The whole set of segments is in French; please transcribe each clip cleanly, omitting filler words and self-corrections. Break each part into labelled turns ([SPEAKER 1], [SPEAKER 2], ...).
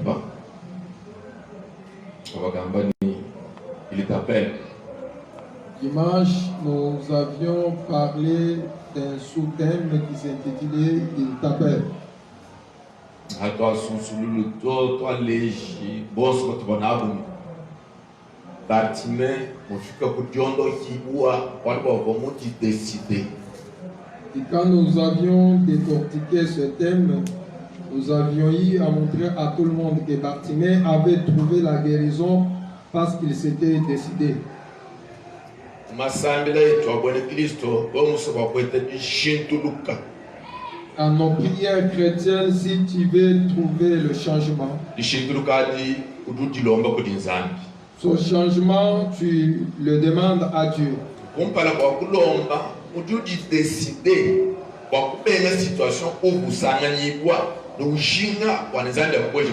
[SPEAKER 1] pas. Il t'appelle.
[SPEAKER 2] Dimanche, nous avions parlé d'un sous-thème qui s'intitulait Il t'appelle. Et quand nous avions décortiqué ce thème, nous avions eu à montrer à tout le monde que Bartimée avait trouvé la guérison parce qu'il s'était décidé. À nos prières chrétiennes, si tu veux trouver le changement, ce changement, tu le demandes à Dieu.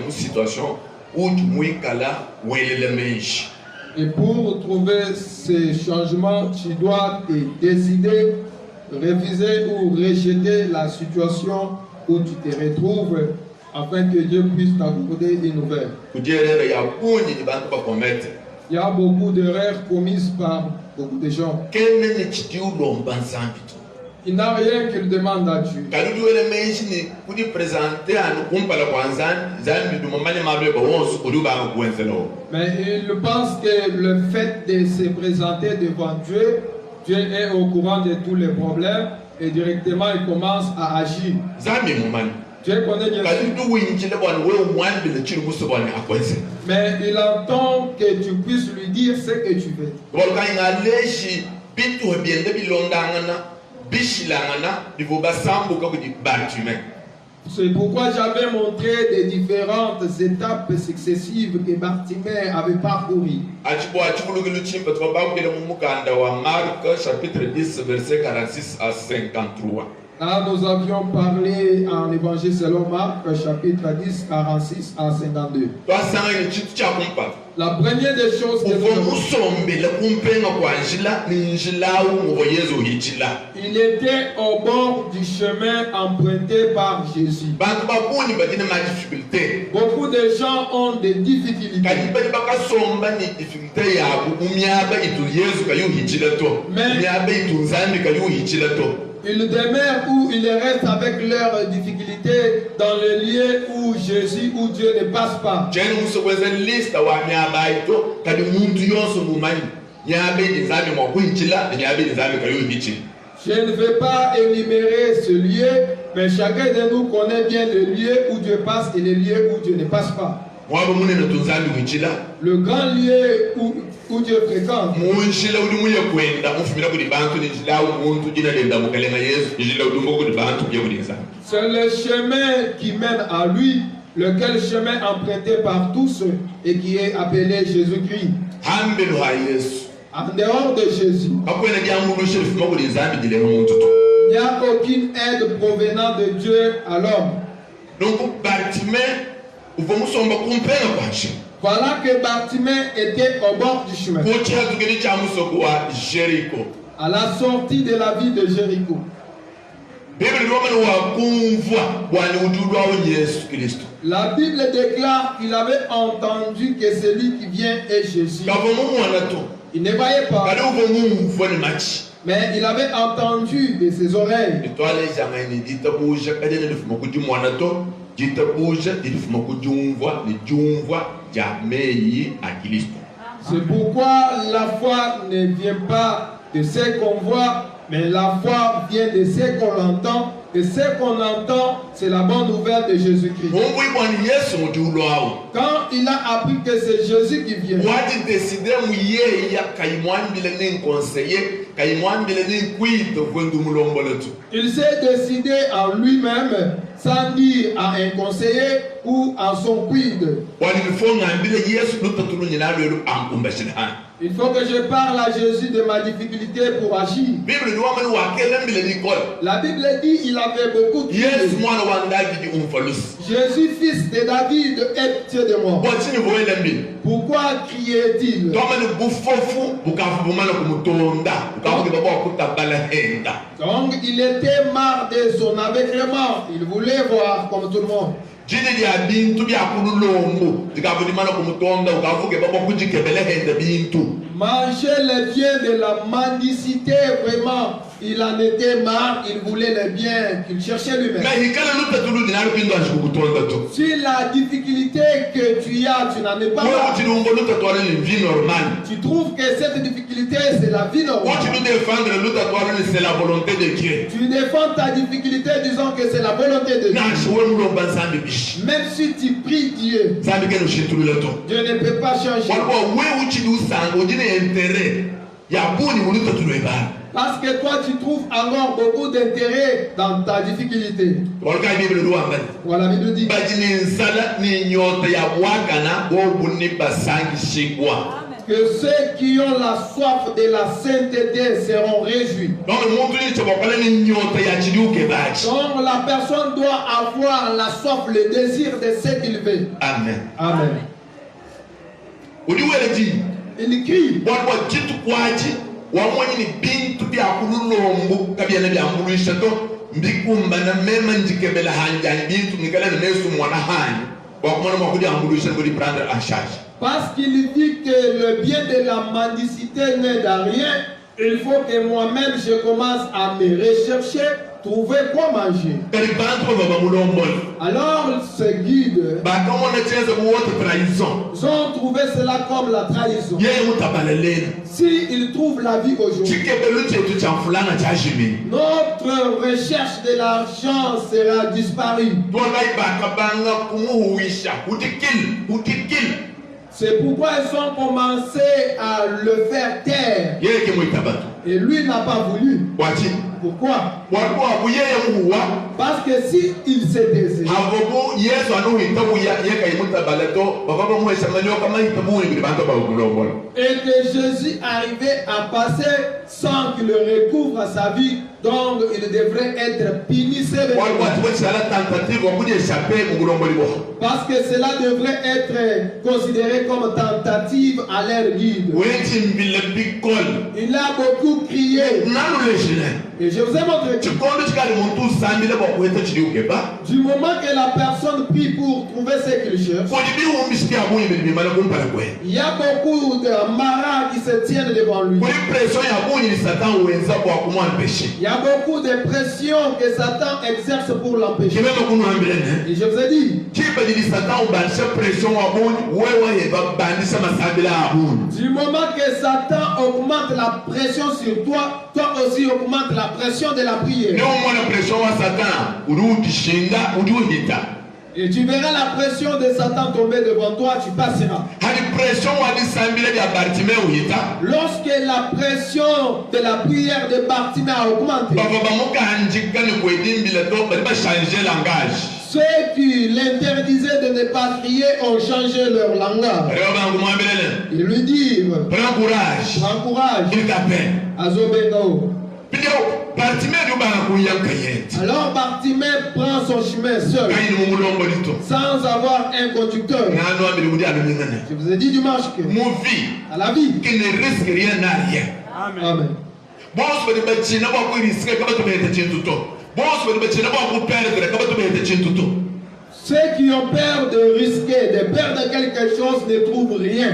[SPEAKER 1] Situation où vous
[SPEAKER 2] et pour trouver ce changement, tu dois te décider, refuser ou rejeter la situation où tu te retrouves afin que Dieu puisse t'accorder des nouvelles. Il y a beaucoup d'erreurs commises par beaucoup de gens. Il n'a rien qu'il demande à Dieu. Mais il pense que le fait de se présenter devant Dieu, Dieu est au courant de tous les problèmes et directement il commence à agir. Dieu connaît bien sûr. Mais il attend que tu puisses lui dire ce que tu veux. C'est pourquoi j'avais montré les différentes étapes successives que Bartimée avait parcourues.
[SPEAKER 1] Marc chapitre 10 verset 46 à 53.
[SPEAKER 2] Là, nous avions parlé en évangile selon Marc, chapitre 10, 46 à 52. La première des choses que il était au bord du chemin emprunté par Jésus. Beaucoup de gens ont des difficultés. Ils demeurent ou ils restent avec leurs difficultés dans le lieu où Jésus ou Dieu ne passe pas. Je ne vais pas énumérer ce lieu, mais chacun de nous connaît bien le lieu où Dieu passe et le lieu où Dieu ne passe pas. Le grand lieu où Dieu fréquente. C'est le chemin qui mène à lui, lequel chemin emprunté par tous et qui est appelé Jésus-Christ. En dehors de Jésus, il n'y a aucune aide provenant de Dieu à l'homme.
[SPEAKER 1] Donc,
[SPEAKER 2] voilà que Bartimée était au bord du chemin. À la sortie de la ville de Jéricho. La Bible déclare qu'il avait entendu que celui qui vient est Jésus. Il ne voyait pas. Mais il avait entendu de ses oreilles. C'est pourquoi la foi ne vient pas de ce qu'on voit, mais la foi vient de ce qu'on entend. Et ce qu'on entend, c'est la bonne nouvelle de Jésus-Christ. Quand il a appris que c'est Jésus qui vient, il s'est décidé en lui-même, sans dire à un conseiller ou à son quid. Il faut que je parle à Jésus de ma difficulté pour agir. La Bible dit qu'il avait beaucoup de Jésus, fils de David, est Dieu de moi. Pourquoi criait-il? Donc il était marre de son aveuglement. Il voulait voir comme tout le monde.
[SPEAKER 1] jini dia bintu bia kululombo dikavudimana kumutonda ukavuke baba kujikebele hende bintu.
[SPEAKER 2] Manger les biens de la mendicité, vraiment, il en était marre, il voulait les biens qu'il cherchait lui-même. Si la difficulté que tu as, tu n'en es pas là, tu trouves que cette difficulté, c'est la vie normale.
[SPEAKER 1] C'est la volonté de Dieu.
[SPEAKER 2] Tu défends ta difficulté disant que c'est la volonté de Dieu. Même si tu pries Dieu, Dieu ne peut pas changer. Parce que toi tu trouves encore beaucoup d'intérêt dans ta difficulté. Voilà, la Bible dit que ceux qui ont la soif de la sainteté seront réjouis. Donc la personne doit avoir la soif, le désir de ce qu'il veut.
[SPEAKER 1] Amen.
[SPEAKER 2] Amen. Il crie. Parce qu'il dit que le bien de la mendicité n'aide à rien, il faut que moi-même je commence à me rechercher, trouver quoi manger. Alors ces guides, ils ont trouvé cela comme la trahison. Si ils trouvent la vie aujourd'hui, notre recherche de l'argent sera disparue. C'est pourquoi ils ont commencé à le faire taire. Et lui n'a pas voulu. Pourquoi? Parce que si il se taisait, et que Jésus arrivait à passer sans qu'il recouvre sa vie, donc il devrait être puni sévèrement. Parce que cela devrait être considéré comme tentative à leur guide. Il a beaucoup crié. Et je vous ai montré que du moment que la personne prie pour trouver ce qu'il cherche, il y a beaucoup de marins qui se tiennent devant lui. Il y a beaucoup de pression que Satan exerce pour l'empêcher. Et je vous ai dit, du moment que Satan augmente la pression sur toi, toi aussi augmente la pression de la prière. Et tu verras la pression de Satan tomber devant toi, tu passeras. Lorsque la pression de la prière de Bartimée a augmenté, ceux qui l'interdisaient de ne pas crier ont changé leur langage. Ils lui disent, prends courage, Azobeno. Alors Bartimée prend son chemin seul, sans avoir un conducteur. Je vous ai dit dimanche que à la vie,
[SPEAKER 1] qui ne risque rien n'a rien.
[SPEAKER 2] Amen. Ceux qui ont peur de risquer, de perdre quelque chose ne trouvent rien.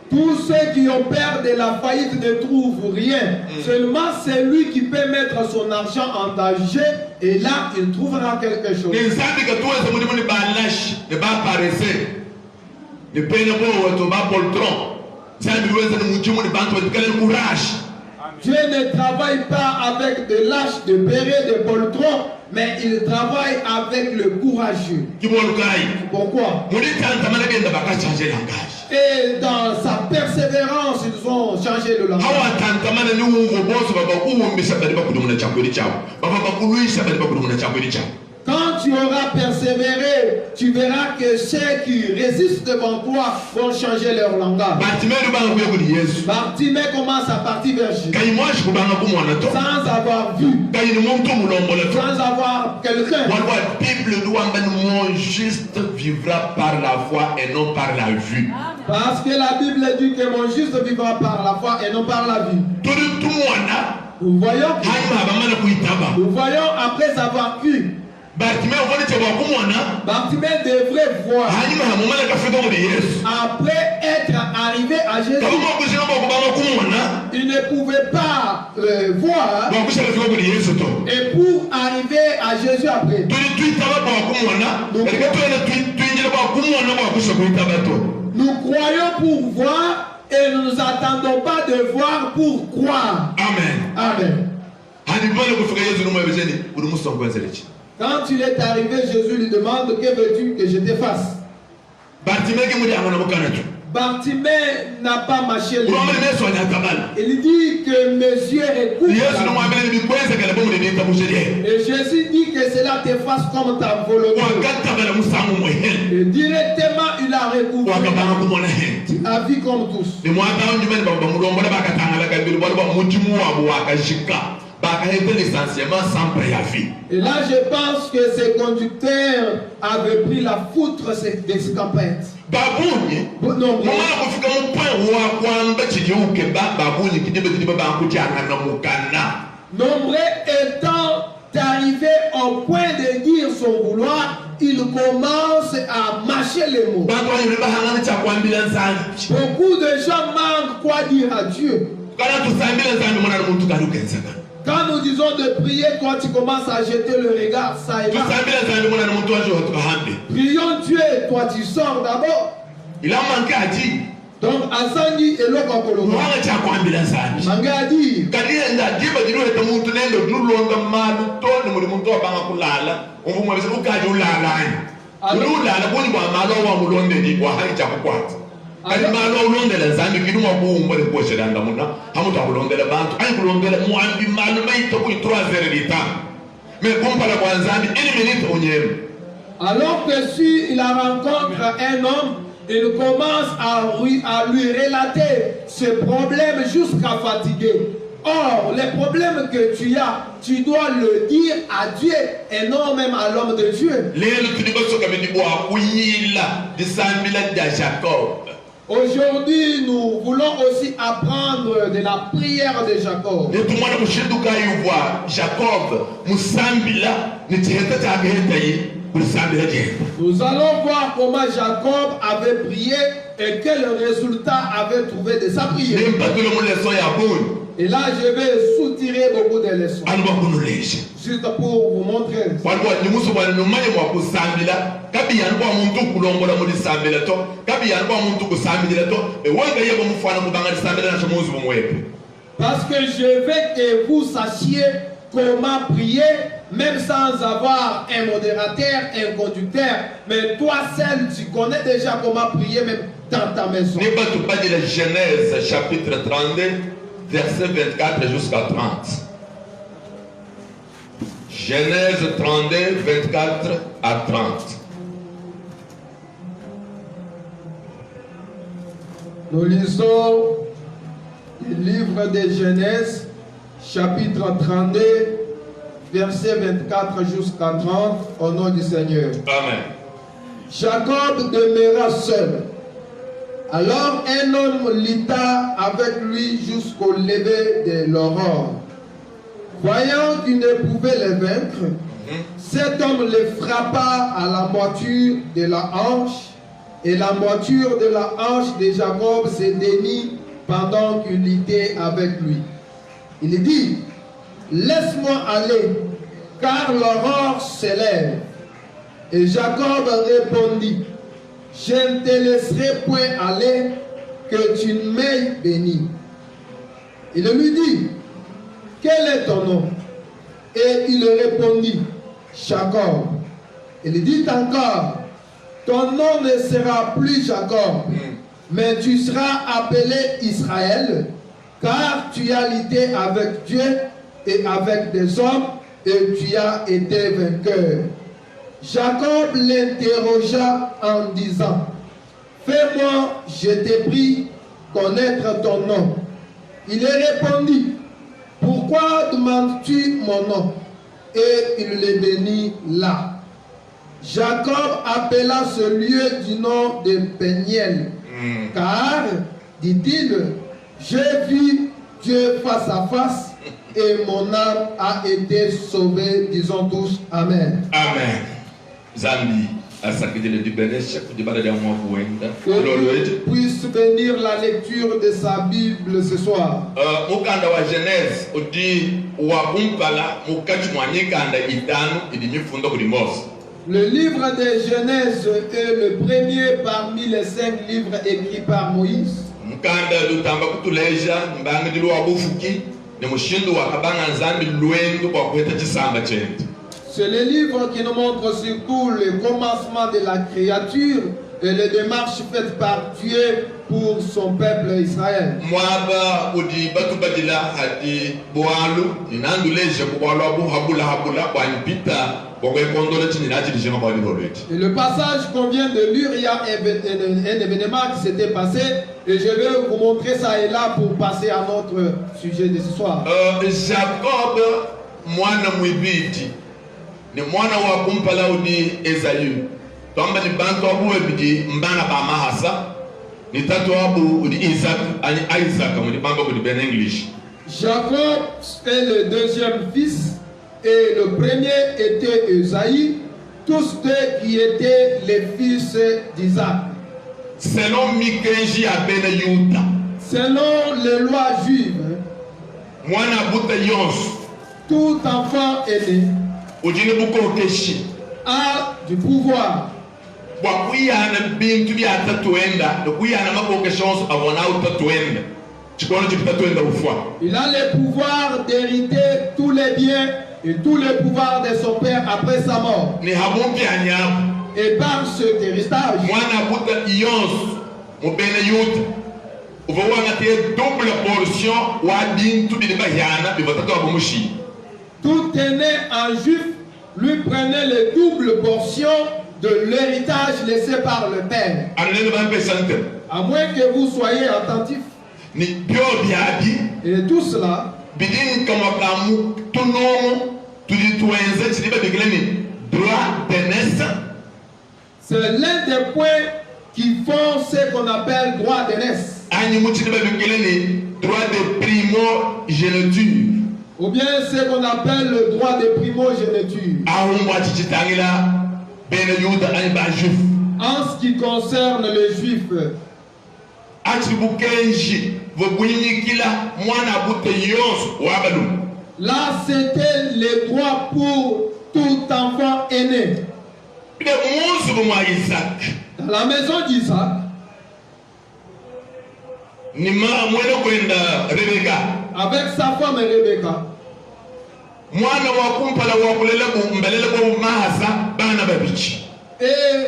[SPEAKER 2] Tous ceux qui ont peur de la faillite ne trouvent rien. Seulement c'est lui qui peut mettre son argent en danger et là il trouvera quelque chose. Dieu ne travaille pas avec de lâches, de bérets, de poltrons, mais il travaille avec le courageux. Pourquoi? Et dans sa persévérance, ils ont changé le langage. Quand tu auras persévéré, tu verras que ceux qui résistent devant toi vont changer leur langage. Bartimée commence à partir vers Jésus. Sans avoir vu, sans avoir quelqu'un.
[SPEAKER 1] Mon juste vivra par la foi et non par la vue.
[SPEAKER 2] Parce que la Bible dit que mon juste vivra par la foi et non par la vue. Nous voyons après avoir cru. Bartimée devrait voir. Après être arrivé à Jésus, il ne pouvait pas voir. Et pour arriver à Jésus après, nous croyons pour voir et nous ne nous attendons pas de voir pour croire.
[SPEAKER 1] Amen.
[SPEAKER 2] Amen. Quand il est arrivé, Jésus lui demande: que veux-tu que je te fasse? Bartimée n'a pas mâché les mots. Il dit que mes yeux écoutent. Et Jésus dit que cela te fasse comme ta volonté. Et directement il a recouvert. Tu as vu comme tous. Et là, je pense que ces conducteurs avaient pris la foutre des scapettes. Nombreux étant arrivé au point de dire son vouloir, il commence à mâcher les mots. Beaucoup de gens manquent quoi dire à Dieu. Quand nous disons de prier, toi tu commences à jeter le regard, ça et là. Prions Dieu, toi tu sors d'abord.
[SPEAKER 1] Il a manqué à dire.
[SPEAKER 2] Donc, Asandi et Lokokolo. Manga a dit. Alors que si il rencontre un homme, il commence à lui relater ses problèmes jusqu'à fatiguer. Or, les problèmes que tu as, tu dois le dire à Dieu et non même à l'homme de Dieu. Aujourd'hui, nous voulons aussi apprendre de la prière de Jacob. Nous allons voir comment Jacob avait prié et quel résultat avait trouvé de sa prière. Et là, je vais soutirer beaucoup de leçons. Juste pour vous montrer. Parce que je veux que vous sachiez comment prier, même sans avoir un modérateur, un conducteur. Mais toi seul, tu connais déjà comment prier, même dans ta maison.
[SPEAKER 1] Genèse chapitre 32, verset 24 jusqu'à 30. Genèse 32, 24 à 30.
[SPEAKER 2] Nous lisons le livre de Genèse, chapitre 32, verset 24 jusqu'à 30, au nom du Seigneur.
[SPEAKER 1] Amen.
[SPEAKER 2] Jacob demeura seul. Alors un homme lutta avec lui jusqu'au lever de l'aurore. Voyant qu'il ne pouvait le vaincre, cet homme le frappa à la moiture de la hanche, et la moiture de la hanche de Jacob se démit pendant qu'il luttait avec lui. Il dit: laisse-moi aller, car l'aurore s'élève. Et Jacob répondit: je ne te laisserai point aller, que tu ne m'aies béni. Il lui dit: quel est ton nom? Et il répondit: Jacob. Il dit encore: ton nom ne sera plus Jacob, mais tu seras appelé Israël, car tu as lutté avec Dieu et avec des hommes, et tu as été vainqueur. Jacob l'interrogea en disant, fais-moi, je t'ai pris, connaître ton nom. Il lui répondit, pourquoi demandes-tu mon nom? Et il le bénit là. Jacob appela ce lieu du nom de Péniel, car, dit-il, j'ai vu Dieu face à face et mon âme a été sauvée. Disons tous Amen.
[SPEAKER 1] Amen. Zambi.
[SPEAKER 2] Puisse bénir la lecture de sa Bible ce soir.
[SPEAKER 1] Mukanda wa Genèse odi wakumpala mukati mwanyikanda itano idimifundo kuli Mose.
[SPEAKER 2] Le livre de Genèse est le premier parmi les 5 livres écrits par Moïse.
[SPEAKER 1] Mukanda lutamba kutuleja mbanga dilu wabufuki ne mushindu wakabanga nzambi lwendo kwa kweta chisamba chetu.
[SPEAKER 2] C'est le livre qui nous montre surtout le commencement de la créature et les démarches faites par Dieu pour son peuple Israël.
[SPEAKER 1] Mwaba udi batu badila hadi boalu inanduleje kuwalo abu habula kwa nipita kwa kondole chini nachi dijema kwa loreti.
[SPEAKER 2] Et le passage qu'on vient de lire, il y a un événement qui s'était passé et je vais vous montrer ça et là pour passer à notre sujet de ce soir.
[SPEAKER 1] Jacob mwana mwibiti ni mwana wa kumpala udi Esayu. Twamba ni bantu wabuwe bidi mbana ba mahasa ni tatu wabu udi Isaac mudi bamba kudi ben English.
[SPEAKER 2] Jacob est le deuxième fils et le premier était Esaïe, tous deux qui étaient les fils d'Isaac.
[SPEAKER 1] Selon Mikenji abene Yuda.
[SPEAKER 2] Selon les lois juives,
[SPEAKER 1] mwana buta yons.
[SPEAKER 2] Tout enfant aîné a du pouvoir. Il a le pouvoir d'hériter tous les biens et tous les pouvoirs de son père après sa mort. Et par cet héritage,
[SPEAKER 1] double portion
[SPEAKER 2] tout aîné en juif lui prenait les doubles portions de l'héritage laissé par le père. À moins que vous soyez attentifs. Et tout cela, c'est l'un des points qui font ce qu'on appelle droit d'aînesse.
[SPEAKER 1] Droit de primogéniture.
[SPEAKER 2] Ou bien ce qu'on appelle le droit de primogéniture. En ce qui concerne les juifs, là c'était le droit pour tout enfant aîné. Dans la maison d'Isaac, avec sa femme Rebecca, et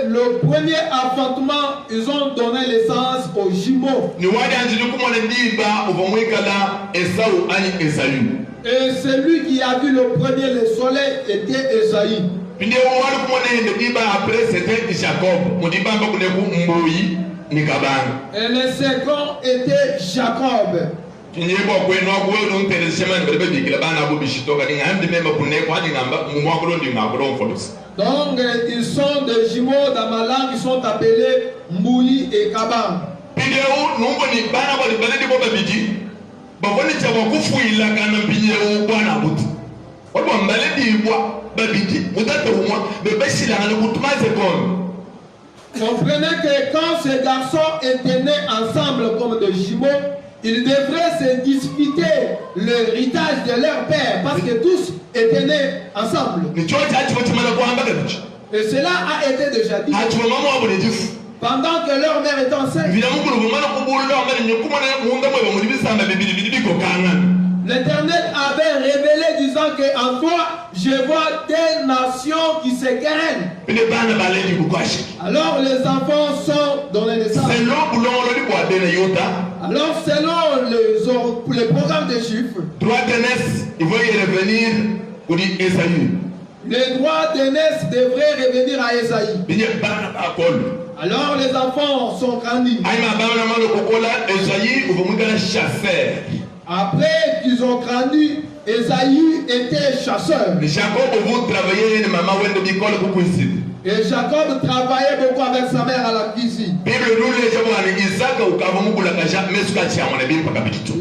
[SPEAKER 2] le premier affrontement, ils ont donné naissance aux jumeaux. Et celui qui a vu le premier le soleil était Esaïe.
[SPEAKER 1] Après c'était Jacob.
[SPEAKER 2] Et le second était Jacob. Donc ils sont des jumeaux dans ma langue, ils sont appelés Moui et Kaban. Comprenez que quand ces garçons étaient nés ensemble comme des jumeaux, ils devraient se disputer l'héritage de leur père parce que tous étaient nés ensemble. Et cela a été déjà dit. Pendant que leur mère était enceinte, l'Éternel avait révélé disant que en toi, je vois des nations qui se querellent. Alors les enfants sont donnés naissance. Alors selon les programmes des Juifs,
[SPEAKER 1] droit d'aînesse, il va y revenir pour dire Esaü.
[SPEAKER 2] Les droits d'aînesse devraient revenir à Esaïe. Alors les enfants sont grandis. Après qu'ils ont grandi, Esaïe était chasseur. Et Jacob travaillait beaucoup avec sa mère à la cuisine.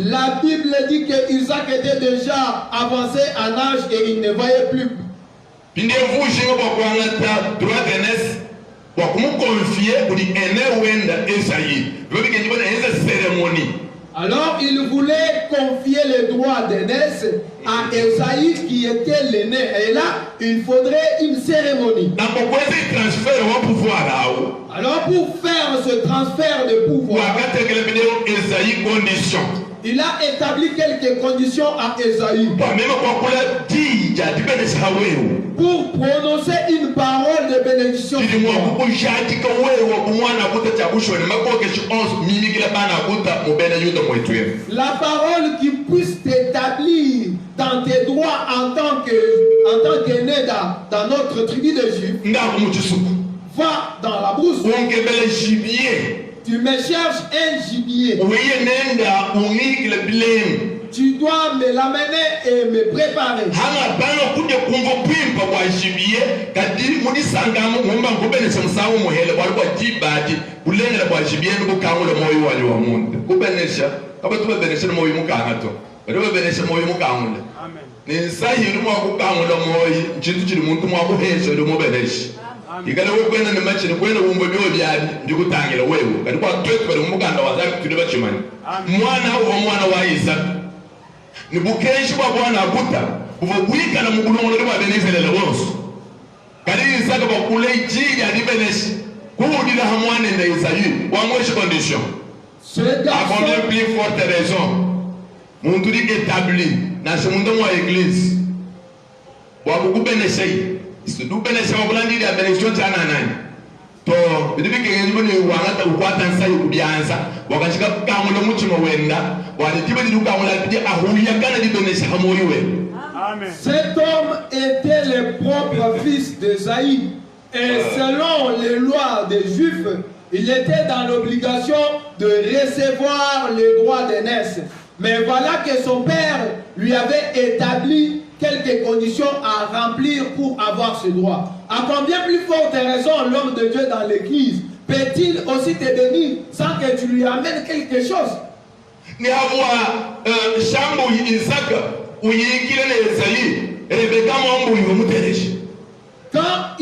[SPEAKER 2] La Bible dit que Isaac était déjà avancé en âge et il ne voyait plus. Alors il voulait confier les droits d'aînesse à Esaïe qui était l'aîné. Et là, il faudrait une cérémonie. Alors pour faire ce transfert de pouvoir, il a établi quelques conditions à Esaïe. Pour prononcer une parole de bénédiction. La parole qui puisse t'établir dans tes droits en tant qu'aîné dans notre tribu de Juifs. Va dans la brousse. Tu me cherches un gibier. Tu dois me l'amener et me préparer.
[SPEAKER 1] ni bukenshi bwa bwana abuta ubugwika na mugulongo lwa benezele wonso kali Isaka bakule ijija libeneshi kuudira hamwane na Esaü wa mweshi condition a combien plus forte raison muntu li établi na semundo mwa église wa kukubeneshei sidu benesha wakulandi ya benediction chana nani to bidibike ngibone wangata ukwata nsayi kubyanza wakashika kamulo muchimo wenda walitibe didukamula bidi ahuya kana dibenesha hamuriwe.
[SPEAKER 2] Cet homme était le propre fils d'Esaïe et selon les lois des Juifs, il était dans l'obligation de recevoir les droits d'aînesse. Mais voilà que son père lui avait établi quelques conditions à remplir pour avoir ce droit. À combien plus forte raison l'homme de Dieu dans l'église peut-il aussi te bénir sans que tu lui amènes quelque chose?
[SPEAKER 1] Ni avoir Shambo Isaac ou Yikile Esaïe, Rebecca Mambo Yumuteresh.
[SPEAKER 2] Quand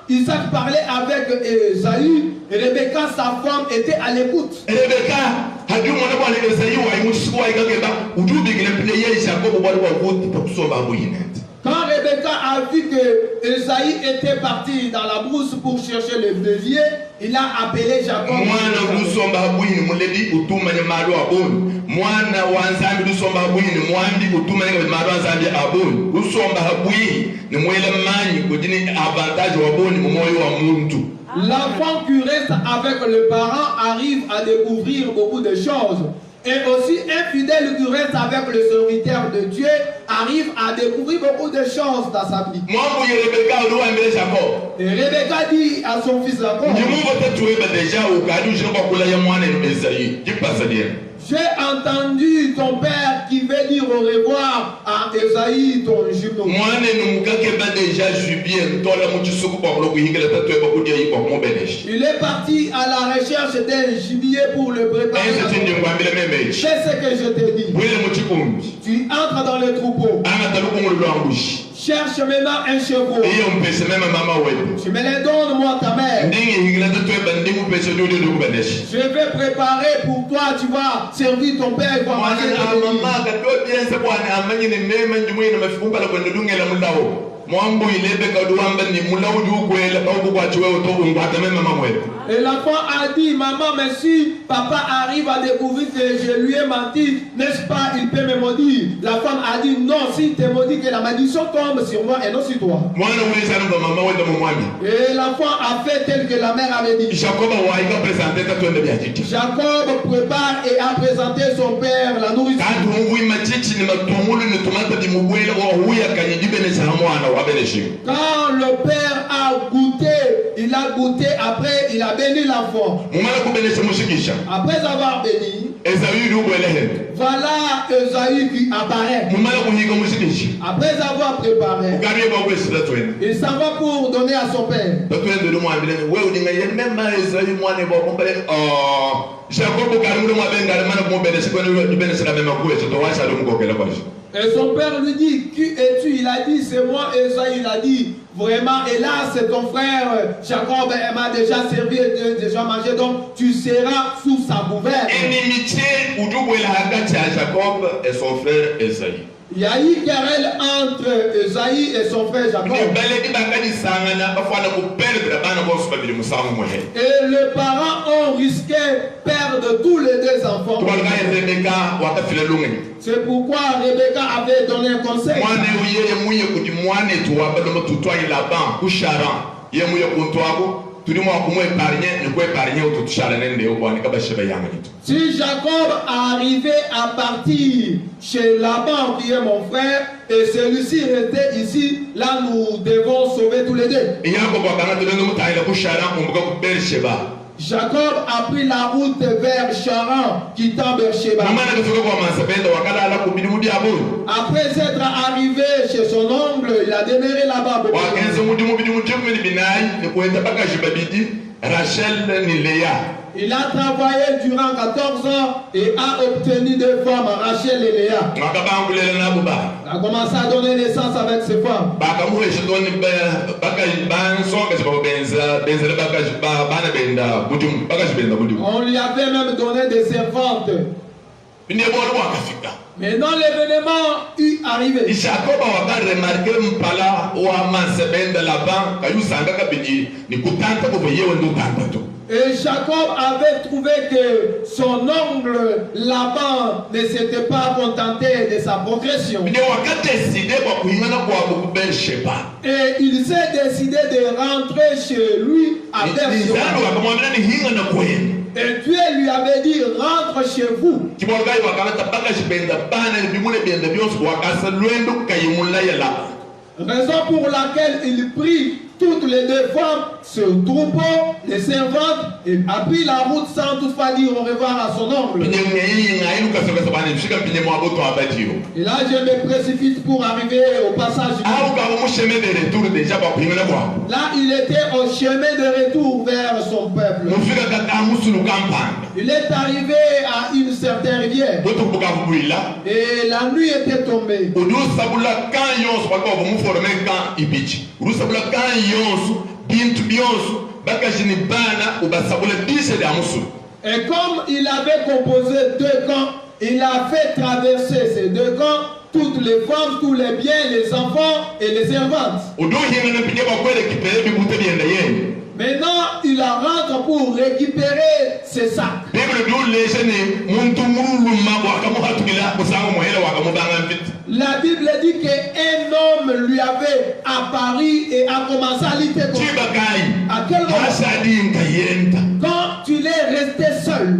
[SPEAKER 2] Isaac parlait avec Esaïe, Rebecca, sa femme, était à l'écoute.
[SPEAKER 1] Rebecca, a dû m'en avoir les Esaïe ou Aïmoussou Aïgaba, ou d'où des players Jacob ou Walwood pour sauver Bouyinet.
[SPEAKER 2] Quand Rebecca a vu que Esaïe était parti dans la brousse pour chercher le bélier, il a appelé Jacob. L'enfant qui reste avec le parent arrive à découvrir beaucoup de choses. Et aussi, un fidèle qui reste avec le serviteur de Dieu arrive à découvrir beaucoup de choses dans sa vie. Et Rebecca dit à son fils Jacob, j'ai entendu ton père qui veut dire au revoir à Esaïe, ton jumeau. Il est parti à la recherche d'un gibier pour le préparer. C'est ce que je te dis. Tu entres dans le troupeau. Cherche maintenant un chevreau. Tu me le donnes, moi, ta mère. Je vais préparer pour toi, tu vas servir ton père et va manger Et l'enfant a dit, maman, mais si papa arrive à découvrir que je lui ai menti, n'est-ce pas, il peut me maudire. La femme a dit, non, si tu me dis que la malédiction tombe sur moi et non sur toi. Et l'enfant a fait tel que la mère avait dit. Jacob prépare et a présenté son père la nourriture. Quand le père a goûté, il a goûté, après il a béni l'enfant. Après avoir béni, voilà Esaü qui apparaît. Après avoir préparé, il s'en va pour donner à son père. Et son père lui dit, qui es-tu? Il a dit, c'est moi, Esaü. Il a dit, vraiment, hélas, c'est ton frère Jacob, elle m'a déjà servi et déjà mangé, donc tu seras sous sa gouverne. Il y a eu querelle entre Esaü et son frère Jacob. Et les parents ont risqué perdre tous les deux enfants. C'est pourquoi Rebecca avait donné un conseil. Si Jacob arrivait à partir chez Laban qui est mon frère et celui-ci restait ici, là nous devons sauver tous les deux. Jacob a pris la route vers Charan, quittant Beersheba. Après être arrivé chez son oncle, il a demeuré là-bas. Il a travaillé durant 14 ans et a obtenu deux femmes, Rachel et Léa. Il a commencé à donner naissance avec ces femmes. On lui avait même donné des servantes. Mais non, l'événement est arrivé.
[SPEAKER 1] Jacob a remarqué
[SPEAKER 2] et Jacob avait trouvé que son oncle Laban ne s'était pas contenté de sa progression. Et il s'est décidé de rentrer chez lui à Beersheba. Et Dieu lui avait dit, rentre chez vous. Raison pour laquelle il prit toutes les deux femmes, ce troupeau, les servantes, et a pris la route sans toutefois dire au revoir à son oncle. Et là, je me précipite pour arriver au passage. Là, il était au chemin de retour vers son peuple. Il est arrivé à une certaine rivière. Et la nuit était tombée. Et comme il avait composé deux camps, il a fait traverser ces deux camps toutes les femmes, tous les biens, les enfants et les servantes. Maintenant, il rentre pour récupérer ses sacs. La Bible dit qu'un homme lui avait apparu et a commencé à lutter contre lui. À quel moment? Quand tu es resté seul.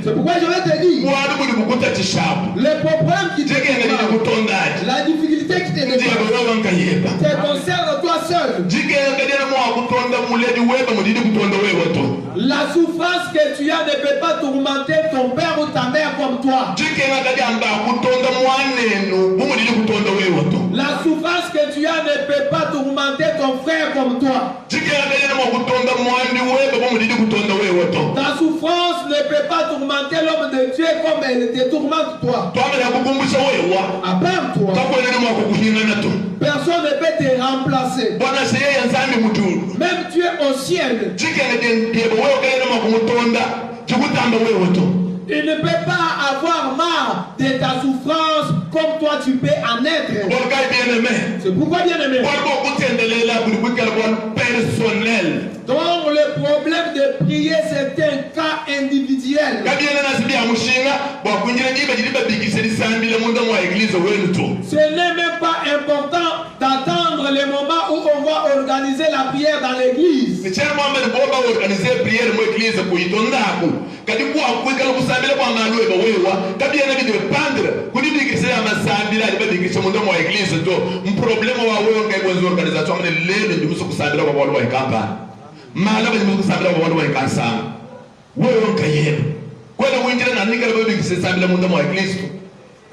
[SPEAKER 2] C'est pourquoi je vais te dire. Le problème qui te dépasse, la difficulté qui te dépasse, te concerne toi seul. La souffrance que tu as ne peut pas tourmenter ton père ou ta mère comme toi. La souffrance que tu as ne peut pas tourmenter ton frère comme toi. Ta souffrance ne peut pas tourmenter l'homme de Dieu comme elle te tourmente toi. À part toi, personne ne peut te remplacer. Même Dieu au ciel, il ne peut pas avoir marre de ta souffrance comme toi tu peux en être. C'est pourquoi, bien aimé, donc le problème de prier c'est un cas individuel. Ce n'est même pas important d'attendre le moment où on va organiser la prière dans l'église.
[SPEAKER 1] kushirikisha mundo wa eglise to mproblema wa wewe ngaiwenza organization amene lelo ndimuso kusambira kwa wale wa kampani mala ndimuso kusambira kwa wale wa kansa wewe ngayebo kwela winjira na ninga bebe kisambira mundo wa eglise.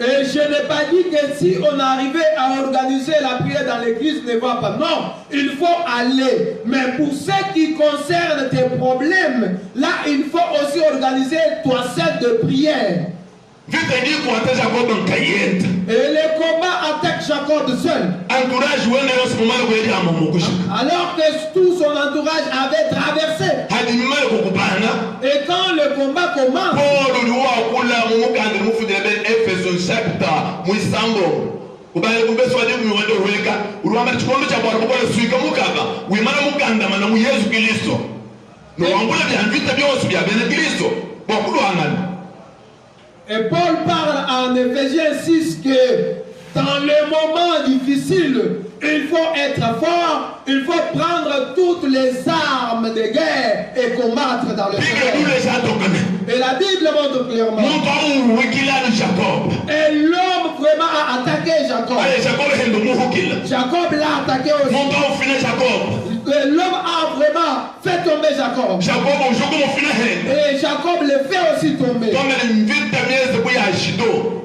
[SPEAKER 2] Et je n'ai pas dit que si on arrivait à organiser la prière dans l'église, ne va pas. Non, il faut aller. Mais pour ce qui concerne tes problèmes, là, il faut aussi organiser ton set de prière. Et les combats attaquent Jacob seul. Alors que tout son entourage avait traversé. Et quand le combat commence, et Paul parle en Éphésiens 6 que dans les moments difficiles, il faut être fort, il faut prendre toutes les armes de guerre et combattre dans le Seigneur. Et la Bible montre clairement. Et l'homme vraiment a attaqué Jacob. Jacob l'a attaqué aussi. L'homme a vraiment fait tomber Jacob. Et Jacob le fait aussi tomber.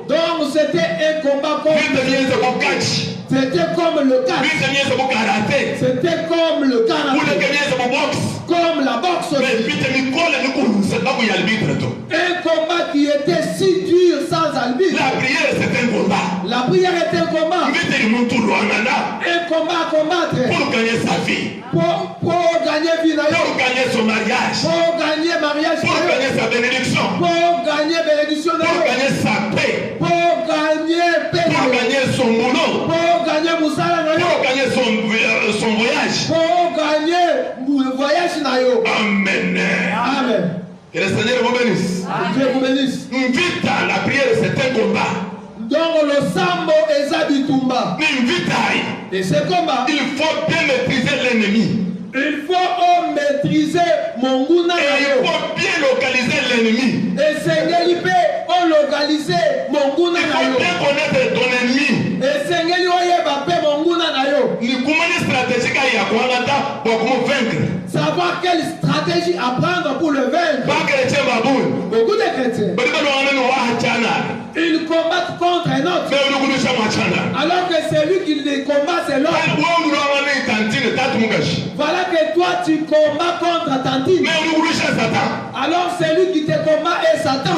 [SPEAKER 2] Donc c'était un combat contre. C'était comme le karaté. C'était comme le karaté. Comme la boxe aussi. Un combat qui était si dur sans arbitre.
[SPEAKER 1] La prière c'est un combat.
[SPEAKER 2] La prière est un combat. Un combat à combattre.
[SPEAKER 1] Pour gagner sa vie.
[SPEAKER 2] Pour gagner vie.
[SPEAKER 1] Pour gagner son mariage.
[SPEAKER 2] Pour gagner mariage.
[SPEAKER 1] Pour gagner sa bénédiction.
[SPEAKER 2] Pour gagner bénédiction.
[SPEAKER 1] Pour gagner sa paix.
[SPEAKER 2] Pour gagner paix.
[SPEAKER 1] Pour gagner son boulot.
[SPEAKER 2] Pour gagner Moussala.
[SPEAKER 1] Pour gagner son voyage.
[SPEAKER 2] Pour gagner le voyage nayo.
[SPEAKER 1] Amen.
[SPEAKER 2] Amen.
[SPEAKER 1] Que le Seigneur vous bénisse.
[SPEAKER 2] Dieu vous bénisse.
[SPEAKER 1] Vita, la prière c'est un combat.
[SPEAKER 2] Donc le sambo est Zabitumba. Et ce combat,
[SPEAKER 1] il faut bien maîtriser l'ennemi.
[SPEAKER 2] Il faut maîtriser mon guna.
[SPEAKER 1] Et il faut bien localiser l'ennemi.
[SPEAKER 2] Et Seigneur, il peut localiser mon guna.
[SPEAKER 1] Il faut bien connaître ton ennemi.
[SPEAKER 2] Et Seigneur, il va faire mon guna.
[SPEAKER 1] Ni comment stratégie qu'il y a pour vaincre.
[SPEAKER 2] Savoir quelle stratégie à prendre pour le vaincre. Beaucoup de chrétiens. Ils combattent contre un autre. Alors que celui qui les combat, c'est l'autre. Voilà que toi tu combats contre Tantine. Alors celui qui te combat est Satan.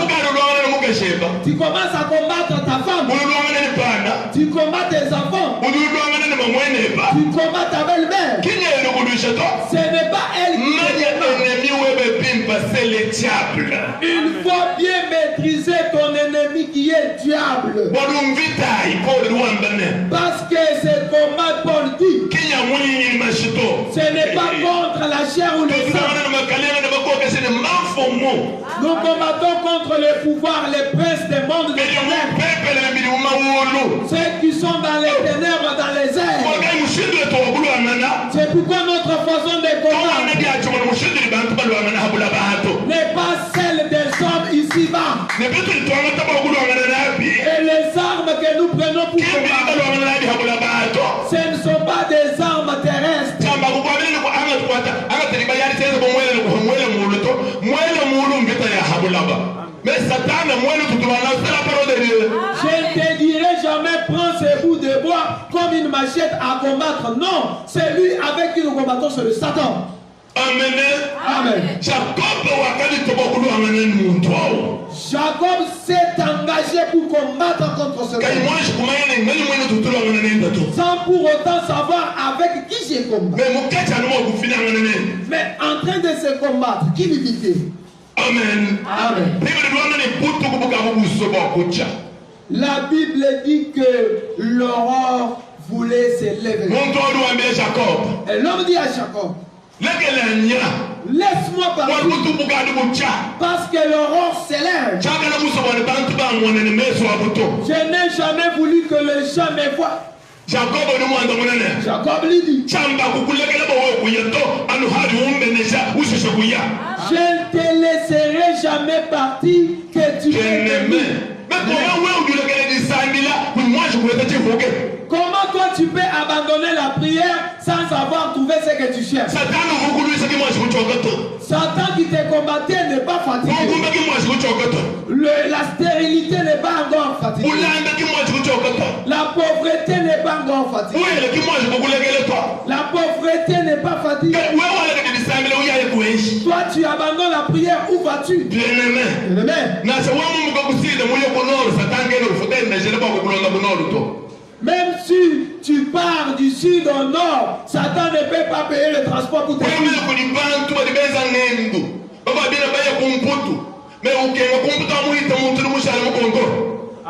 [SPEAKER 2] Tu commences à combattre ta femme. Tu combats tes enfants. Tu combats ta belle-mère. Ce n'est pas elle qui te combat. Il faut bien maîtriser ton ennemi qui est diable. Parce que ce combat politique, ce n'est pas contre la chair ou le sang. Nous combattons contre le pouvoir, les princes des mondes des ténèbres. Ceux qui sont dans les ténèbres, dans les airs. C'est pourquoi notre façon de combattre n'est pas celle des hommes ici-bas. Et les armes que nous prenons pour combattre, ce ne sont pas des armes terrestres.
[SPEAKER 1] Mais Satan,
[SPEAKER 2] je ne te dirai jamais prends ce bout de bois comme une machette à combattre. Non, c'est lui avec qui nous combattons, c'est le Satan.
[SPEAKER 1] Amen.
[SPEAKER 2] Amen. Jacob s'est engagé pour combattre contre ce combat. Sans pour autant savoir avec qui j'ai combattu. Mais en train de se combattre, qui lui dit?
[SPEAKER 1] Amen.
[SPEAKER 2] Amen. La Bible dit que l'aurore voulait se lever. Et l'homme dit à Jacob, laisse-moi partir. Parce que l'aurore s'élève. Je n'ai jamais voulu que les gens me voient. Jacob lui dit, je ne te laisserai jamais partir que tu m'aimes.
[SPEAKER 1] Mais comment
[SPEAKER 2] Comment toi tu peux abandonner la prière sans avoir trouvé ce que tu cherches? Satan qui te combattait n'est pas fatigué. La stérilité n'est pas encore fatiguée. La pauvreté n'est pas encore fatiguée. La pauvreté n'est pas fatiguée. Toi tu abandonnes la prière, où vas-tu? Même si tu pars du sud au nord, Satan ne peut pas payer le transport pour te suivre.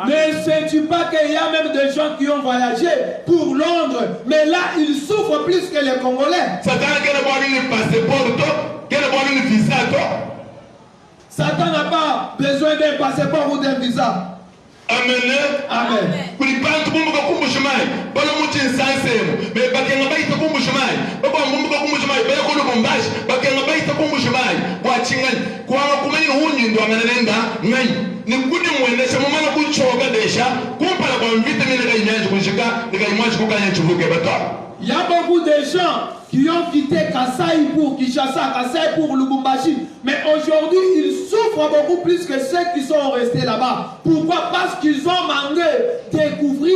[SPEAKER 2] Ne sais-tu pas qu'il y a même des gens qui ont voyagé pour Londres, mais là ils souffrent plus que les Congolais. Satan n'a pas besoin d'un passeport ou d'un visa.
[SPEAKER 1] Amen.
[SPEAKER 2] Amen. Il y a beaucoup de gens qui ont quitté Kasai pour Kinshasa, Kasai pour Lubumbashi. Mais aujourd'hui, ils souffrent beaucoup plus que ceux qui sont restés là-bas. Pourquoi? Parce qu'ils ont manqué découvrir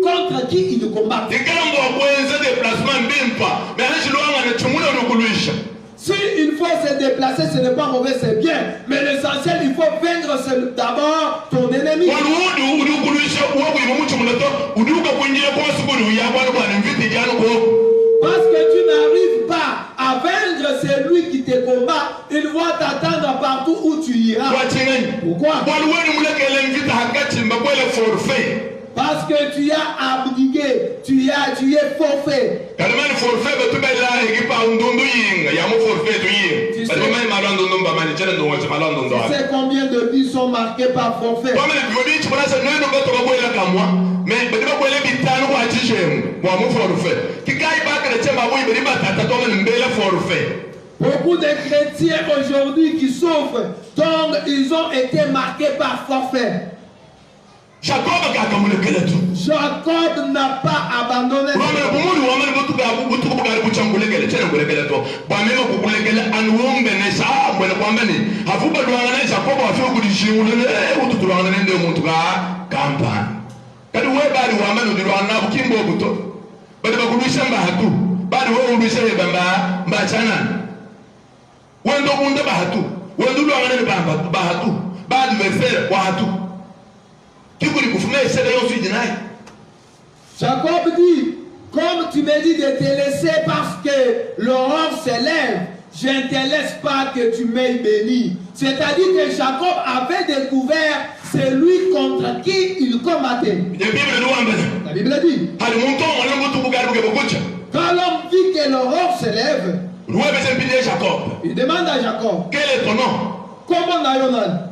[SPEAKER 2] contre qui ils combattent. Si il faut se déplacer, ce n'est pas mauvais, c'est bien. Mais l'essentiel, il faut vaincre d'abord ton ennemi. Parce que tu n'arrives pas à vaincre celui qui te combat, il va t'attendre partout où tu iras. Pourquoi? Parce que tu as abdiqué, tu es forfait. Tu sais combien de vies sont marquées par forfait? Beaucoup de chrétiens aujourd'hui qui souffrent, donc ils ont été marqués par forfait. Jacob n'a pas abandonné. Jacob dit, comme tu me dis de te laisser parce que l'aurore s'élève, je ne te laisse pas que tu m'aies béni. C'est-à-dire que Jacob avait découvert celui contre qui il combattait. La Bible dit, quand l'homme vit que l'aurore s'élève, il demande à Jacob,
[SPEAKER 1] quel est ton nom?
[SPEAKER 2] Comment Nayonan?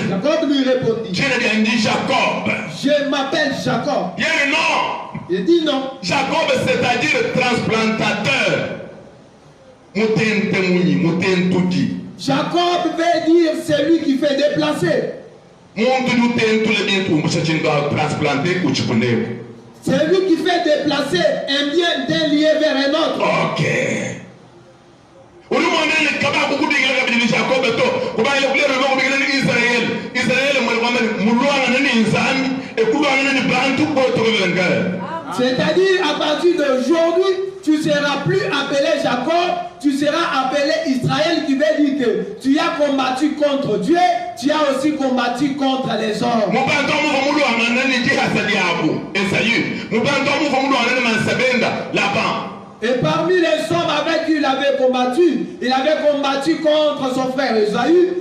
[SPEAKER 1] Jacob
[SPEAKER 2] lui répondit,
[SPEAKER 1] Jacob.
[SPEAKER 2] Je m'appelle Jacob. Il dit non.
[SPEAKER 1] Jacob, c'est-à-dire transplantateur.
[SPEAKER 2] Jacob veut dire celui qui fait déplacer. Celui qui fait déplacer un bien d'un lieu vers un autre.
[SPEAKER 1] Ok.
[SPEAKER 2] C'est-à-dire à partir d'aujourd'hui, tu ne seras plus appelé Jacob, tu seras appelé Israël, qui veut dire que tu as combattu contre Dieu, tu as aussi combattu contre les hommes. Et parmi les hommes avec qui il avait combattu contre son frère Esaü.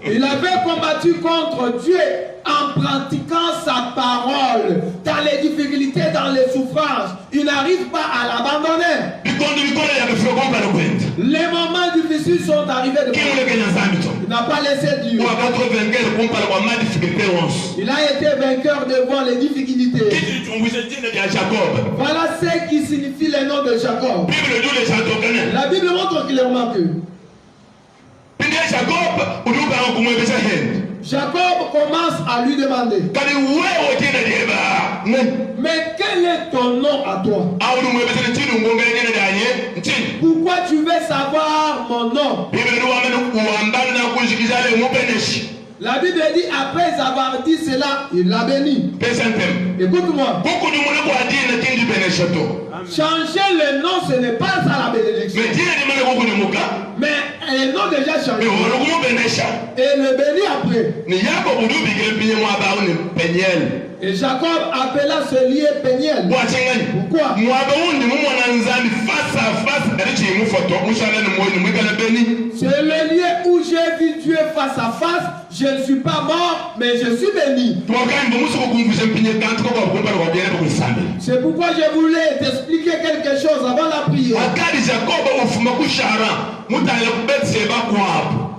[SPEAKER 2] Il avait combattu contre Dieu en pratiquant sa parole. Dans les difficultés, dans les souffrances, il n'arrive pas à l'abandonner. Les moments difficiles sont arrivés de il n'a pas laissé Dieu. Il a été vainqueur devant les difficultés. Voilà ce qui signifie le nom de Jacob. La Bible montre clairement que Jacob commence à lui demander, mais quel est ton nom à toi? Pourquoi tu veux savoir mon nom? La Bible dit, après avoir dit cela, il l'a béni. Écoute-moi. Changer le nom, ce n'est pas ça la bénédiction. Mais le nom déjà changé. Et le béni après. Et Jacob appela ce lieu Péniel. Pourquoi? C'est le lieu où j'ai vu Dieu face à face. Je ne suis pas mort, mais je suis béni. C'est pourquoi je voulais t'expliquer quelque chose avant la prière.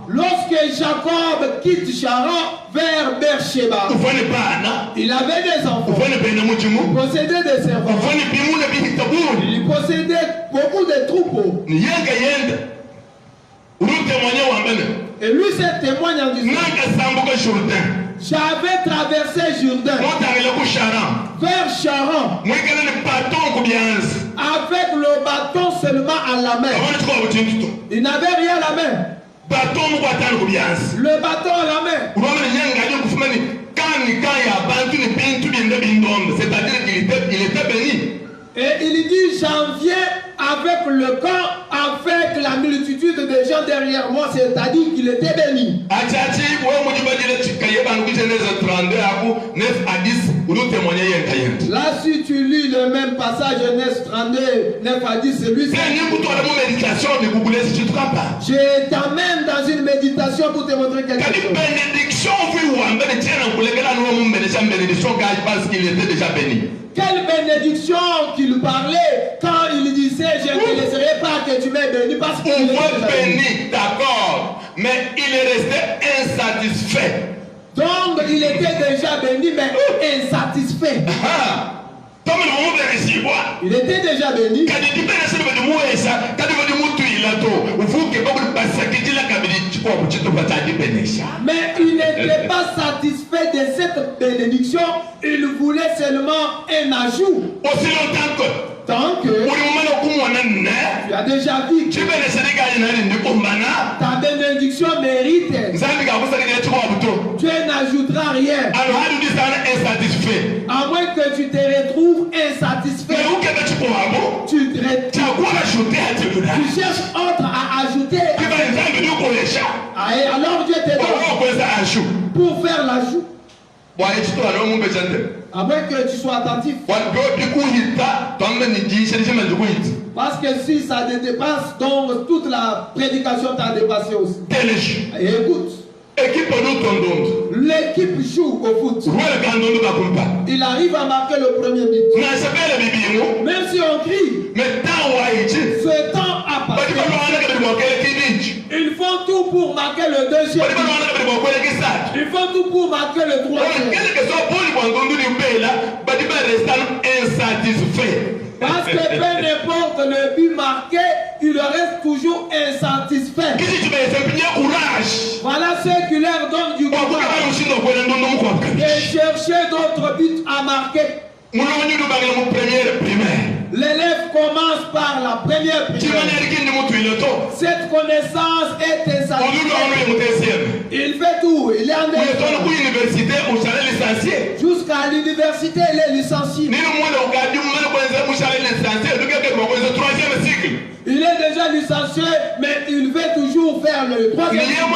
[SPEAKER 2] Lorsque Jacob quitte Charan vers Beersheba, il avait des enfants, il possédait des servants, il possédait beaucoup de troupeaux. Et lui se témoigne en disant, j'avais traversé Jourdain vers Charan avec le bâton seulement à la main. Il n'avait rien à la main. Le bâton à la main. C'est-à-dire qu'il était béni. Et il dit, j'en viens avec le camp, avec la multitude de gens derrière moi, c'est-à-dire qu'il était béni. Là, si tu lis le même passage, Genèse 32, 9 à 10, c'est lui. Je t'amène dans une méditation pour te montrer quelque chose. Quelle bénédiction qu'il parlait quand il disait je ne te laisserai pas que tu m'aies béni parce qu'il était déjà béni. D'accord, mais il est resté insatisfait. Donc il était déjà béni mais insatisfait. Il était déjà béni. Mais il n'était pas satisfait de cette bénédiction. Il voulait seulement un ajout. Aussi longtemps que tant que tu as déjà vu que ta bénédiction mérite, tu n'ajouteras rien. À moins que tu te retrouves insatisfait. Tu cherches autre à ajouter. Alors Dieu te donne pour faire l'ajout. À moins que tu sois attentif. Parce que si ça te dépasse, donc toute la prédication t'a dépassé aussi. Et écoute. L'équipe joue au foot. Il arrive à marquer le premier but. Même si on crie, ce temps a passé. Ils font tout pour marquer le deuxième but. Ils font tout pour marquer le troisième. Parce que peu importe le but marqué, il reste toujours insatisfait. Voilà ce qui leur donne du courage de chercher d'autres buts à marquer. L'élève commence par la première primaire. Cette connaissance est insatisfaite. Il fait tout. Il est en université. Jusqu'à l'université, il est licencié. Il est déjà licencié, mais il veut toujours faire le troisième cycle.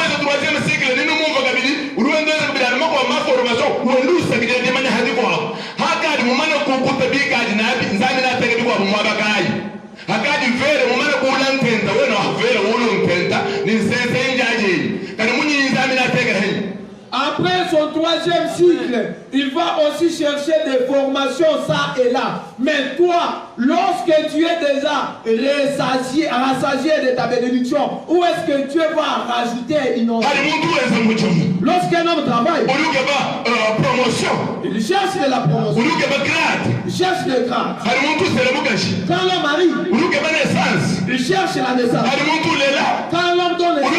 [SPEAKER 2] Après son troisième cycle, il va aussi chercher des formations ça et là. Mais toi, lorsque tu es déjà rassasié de ta bénédiction, où est-ce que tu vas rajouter une autre? Lorsqu'un homme travaille, il cherche de la promotion. cherche le grade.
[SPEAKER 1] Quand
[SPEAKER 2] l'homme arrive, il cherche la naissance. Quand l'homme donne naissance,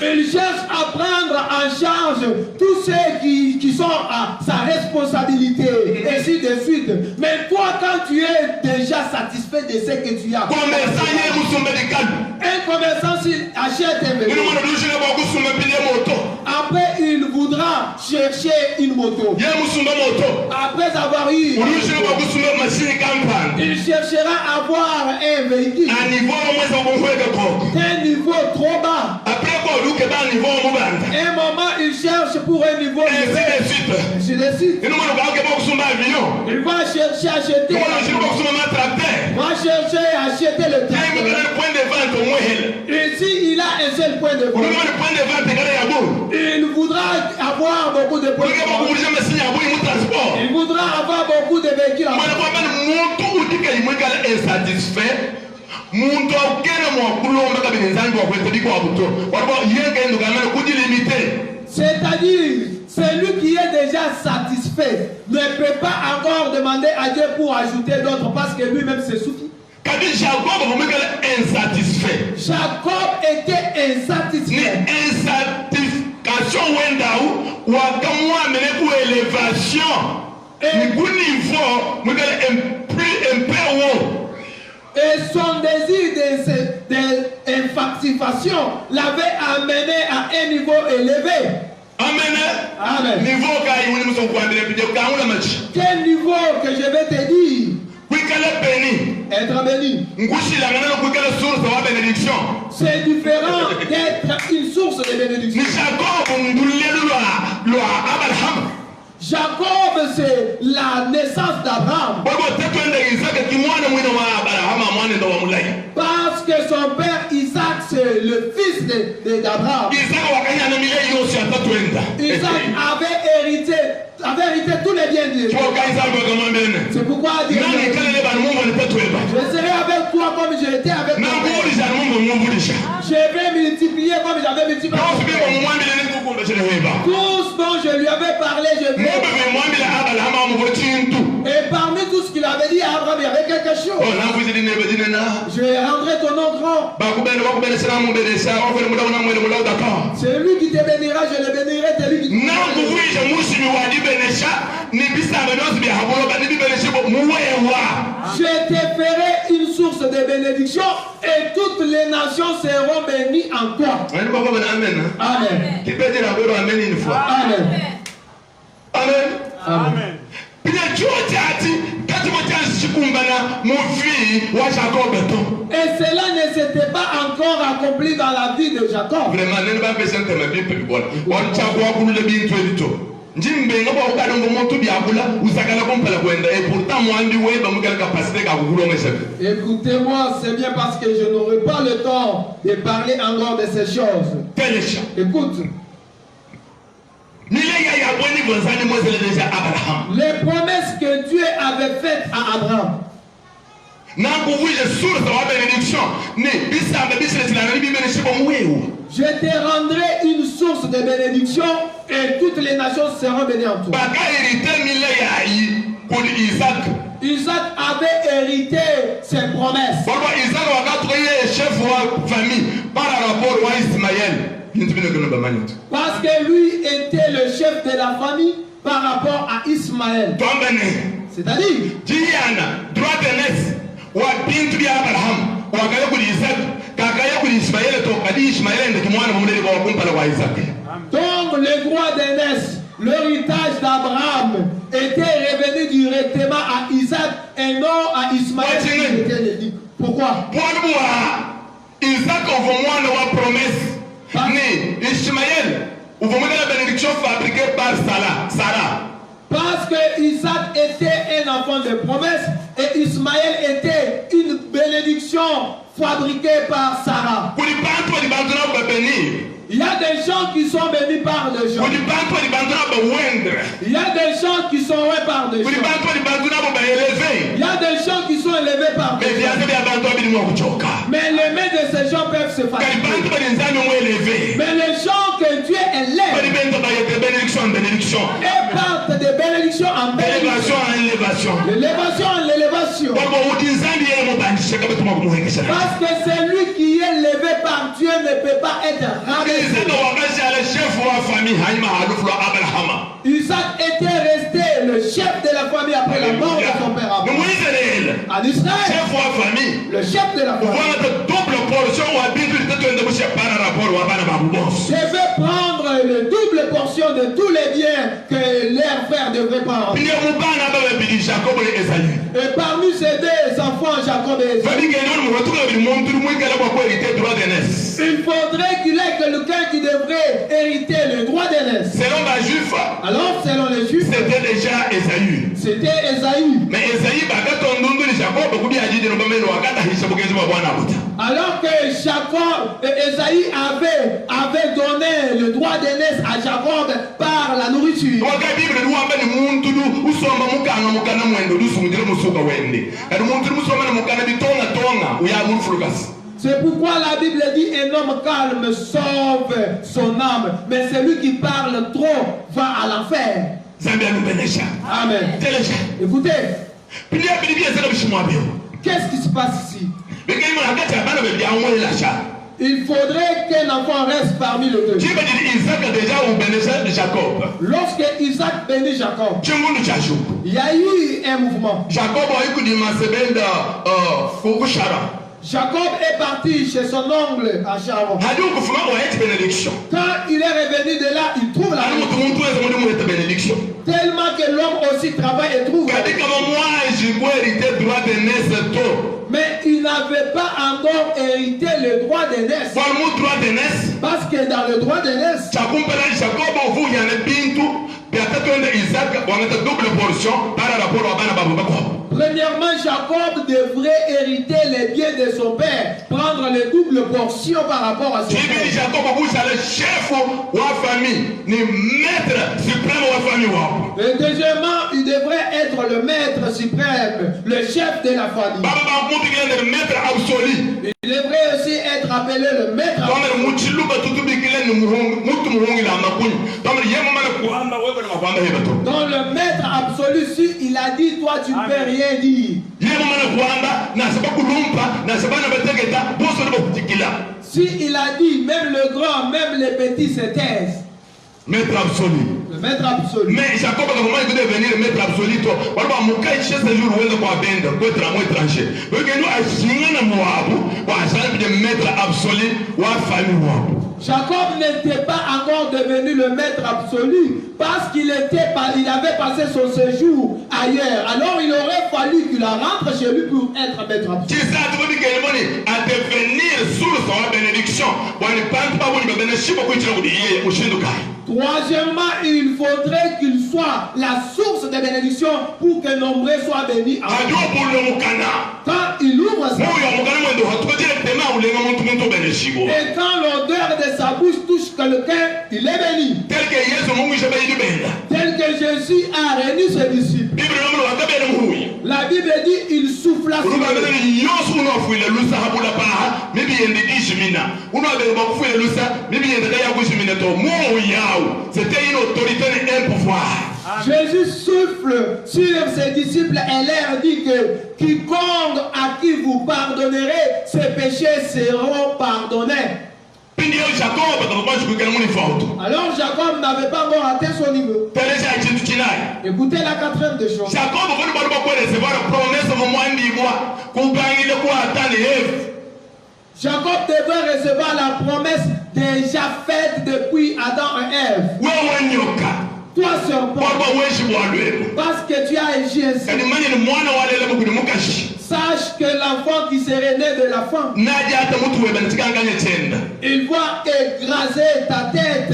[SPEAKER 2] il cherche à prendre en charge tous ceux qui sont à sa responsabilité, et ainsi de suite. Mais toi, quand tu es déjà satisfait de ce que tu as, un commerçant s'il achète un vélo, après il voudra chercher une moto. Après avoir eu, il cherchera à avoir un véhicule d'un niveau trop bas. Un moment, il cherche pour un niveau élevé. Je décide. Il va chercher à acheter. Le tracteur. Ici, il a un seul point de vente. Il voudra avoir beaucoup de points de vente. Il voudra avoir beaucoup de véhicules. C'est-à-dire, celui qui est déjà satisfait ne peut pas encore demander à Dieu pour ajouter d'autres parce que lui-même se suffit. Jacob était insatisfait. Et son désir d'infactifation l'avait amené à un niveau élevé. Amen. Quel niveau que je vais te dire? Être béni. C'est différent d'être une source de bénédiction. Jacob, c'est la naissance d'Abraham. Parce que son père Isaac, c'est le fils d'Abraham. Isaac avait hérité tous les biens de Dieu. C'est pourquoi Dieu dit, je serai avec toi comme j'ai été avec toi. Je vais multiplier comme j'avais multiplié. Tous dont je lui avais parlé, je vais. Et parmi tout ce qu'il avait dit à Abraham, il y avait quelque chose. Je rendrai ton nom grand. C'est lui qui te bénira, je le bénirai, c'est lui qui te je te ferai une source de bénédiction et toutes les nations seront bénies en toi. Amen. Amen. Amen. Amen. Et cela ne s'était pas encore accompli dans la vie de Jacob. Écoutez-moi, c'est bien parce que je n'aurai pas le temps de parler encore de ces choses. Écoute. Les promesses que Dieu avait faites à Abraham. Je te rendrai une source de bénédiction et toutes les nations seront bénies en toi. Isaac avait hérité ses promesses. Parce que lui était le chef de la famille par rapport à Ismaël. C'est-à-dire, donc le droit d'aînesse, l'héritage d'Abraham était revenu directement à Isaac et non à Ismaël. Pourquoi? Isaac envoie la promesse. Ismaël, la bénédiction fabriquée par Sarah. Parce que Isaac était un enfant de promesse et Ismaël était une bénédiction fabriquée par Sarah. Il y a des des gens qui sont bénis par des gens. Il y a des gens qui sont oués par des gens. Il y a des gens qui sont élevés par des gens. Mais les mains de ces gens peuvent se fatiguer. Mais les gens que Dieu élève et partent de bénédiction en bénédiction. L'élévation en l'élévation. Parce que celui qui est élevé par Dieu ne peut pas être rabaissé. Isaac était resté le chef de la famille après la mort de son père Abraham. En Israël, le chef de la famille. Je vais prendre le double portion de tous les biens que leurs frères devraient prendre. Et parmi ces deux enfants, Jacob et Esaü, il faudrait qu'il ait quelqu'un qui devrait hériter le droit d'aînesse. Alors, selon les Juifs, c'était déjà Esaü. C'était Esaü. Mais Esaü, alors que Jacob et Esaü avaient donné le droit d'aînesse à Jacob par la nourriture. C'est pourquoi la Bible dit un homme calme sauve son âme, mais celui qui parle trop va à l'enfer. Amen. Écoutez, qu'est-ce qui se passe ici? Il faudrait qu'un enfant reste parmi les deux. Lorsque Isaac bénit Jacob, il y a eu un mouvement. Jacob est parti chez son oncle à Charon. Quand il est revenu de là, il trouve la bénédiction. Tellement que l'homme aussi travaille et trouve la bénédiction. Mais il n'avait pas encore hérité le droit d'aînesse. Parce que dans le droit d'aînesse, premièrement, Jacob devrait hériter les biens de son père, prendre les doubles portions par rapport à son père. Et deuxièmement, il devrait être le maître suprême, le chef de la famille. Il devrait aussi être appelé le maître absolu. Dans le maître absolu, si il a dit, toi tu ne peux rien dire. Si il a dit, même le grand, même les petits se taisent. Maître absolu. Le maître absolu. Mais Jacob a vraiment été devenir le maître absolu. Jacob n'était pas encore devenu le maître absolu parce qu'il avait passé son séjour ailleurs. Alors il aurait fallu qu'il rentre chez lui pour être maître absolu. Troisièmement, il faudrait qu'il soit la source de bénédiction pour que nombreux soient bénis. Quand il ouvre ça, et quand l'odeur de sa bouche touche quelqu'un, il est béni. Tel que Jésus a réuni ses disciples. La Bible dit il souffla sur eux. C'était une autorité et un pouvoir. Jésus souffle sur ses disciples et leur dit que quiconque à qui vous pardonnerez, ses péchés seront pardonnés. Alors Jacob n'avait pas encore atteint son niveau. Écoutez la quatrième des choses. Jacob devait recevoir la promesse déjà faite depuis Adam et Ève. Toi serpent, parce que tu as agi ainsi, sache que l'enfant qui serait né de la femme, il va écraser ta tête.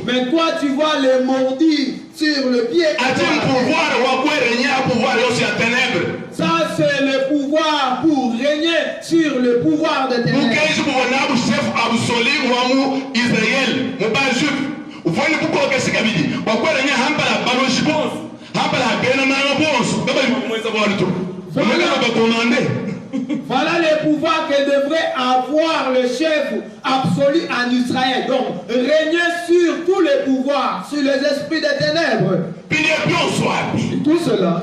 [SPEAKER 2] Mais toi tu vas les mordir sur le pied. Ça c'est le pouvoir pour régner sur le pouvoir des ténèbres.
[SPEAKER 1] wamu Israel mubajuf ufanye buko kasikabidi wakwela nya hambala baloshi bonso hambala bena na bonso baba mweza bwa watu
[SPEAKER 2] voilà les pouvoirs que devrait avoir le chef absolu en Israël. Donc, régner sur tous les pouvoirs, sur les esprits des ténèbres. Tout cela.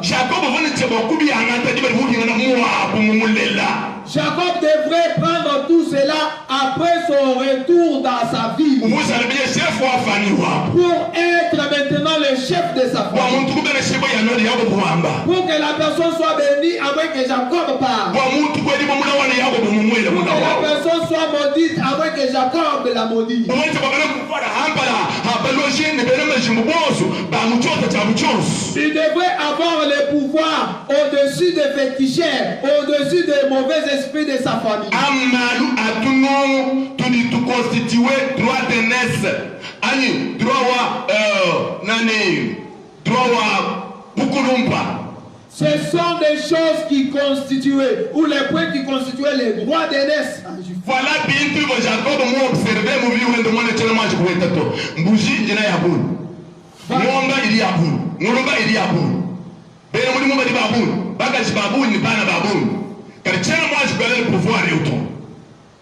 [SPEAKER 2] Jacob devrait prendre tout cela après son retour dans sa vie. Pour être maintenant le chef de sa famille. Pour que la personne soit bénie avant que Jacob parle. Pour que la personne soit maudite avant que Jacob la maudisse. Il devrait avoir le pouvoir au-dessus des féticheurs, au-dessus des mauvais esprits de sa famille. Ce sont des choses qui constituaient, ou les points qui constituaient les droits d'aînesse.
[SPEAKER 1] Voilà bien que Jacob m'a observé, m'a vu où demande tellement je pouvais être. Mbouji, je n'ai pas boule. Mwamba il y a boule. Mwamba il y a boule. Ben on dit mwamba il y a boule. Bagage baboule n'est pas na baboule. Car tiens moi je connais le pouvoir et autant.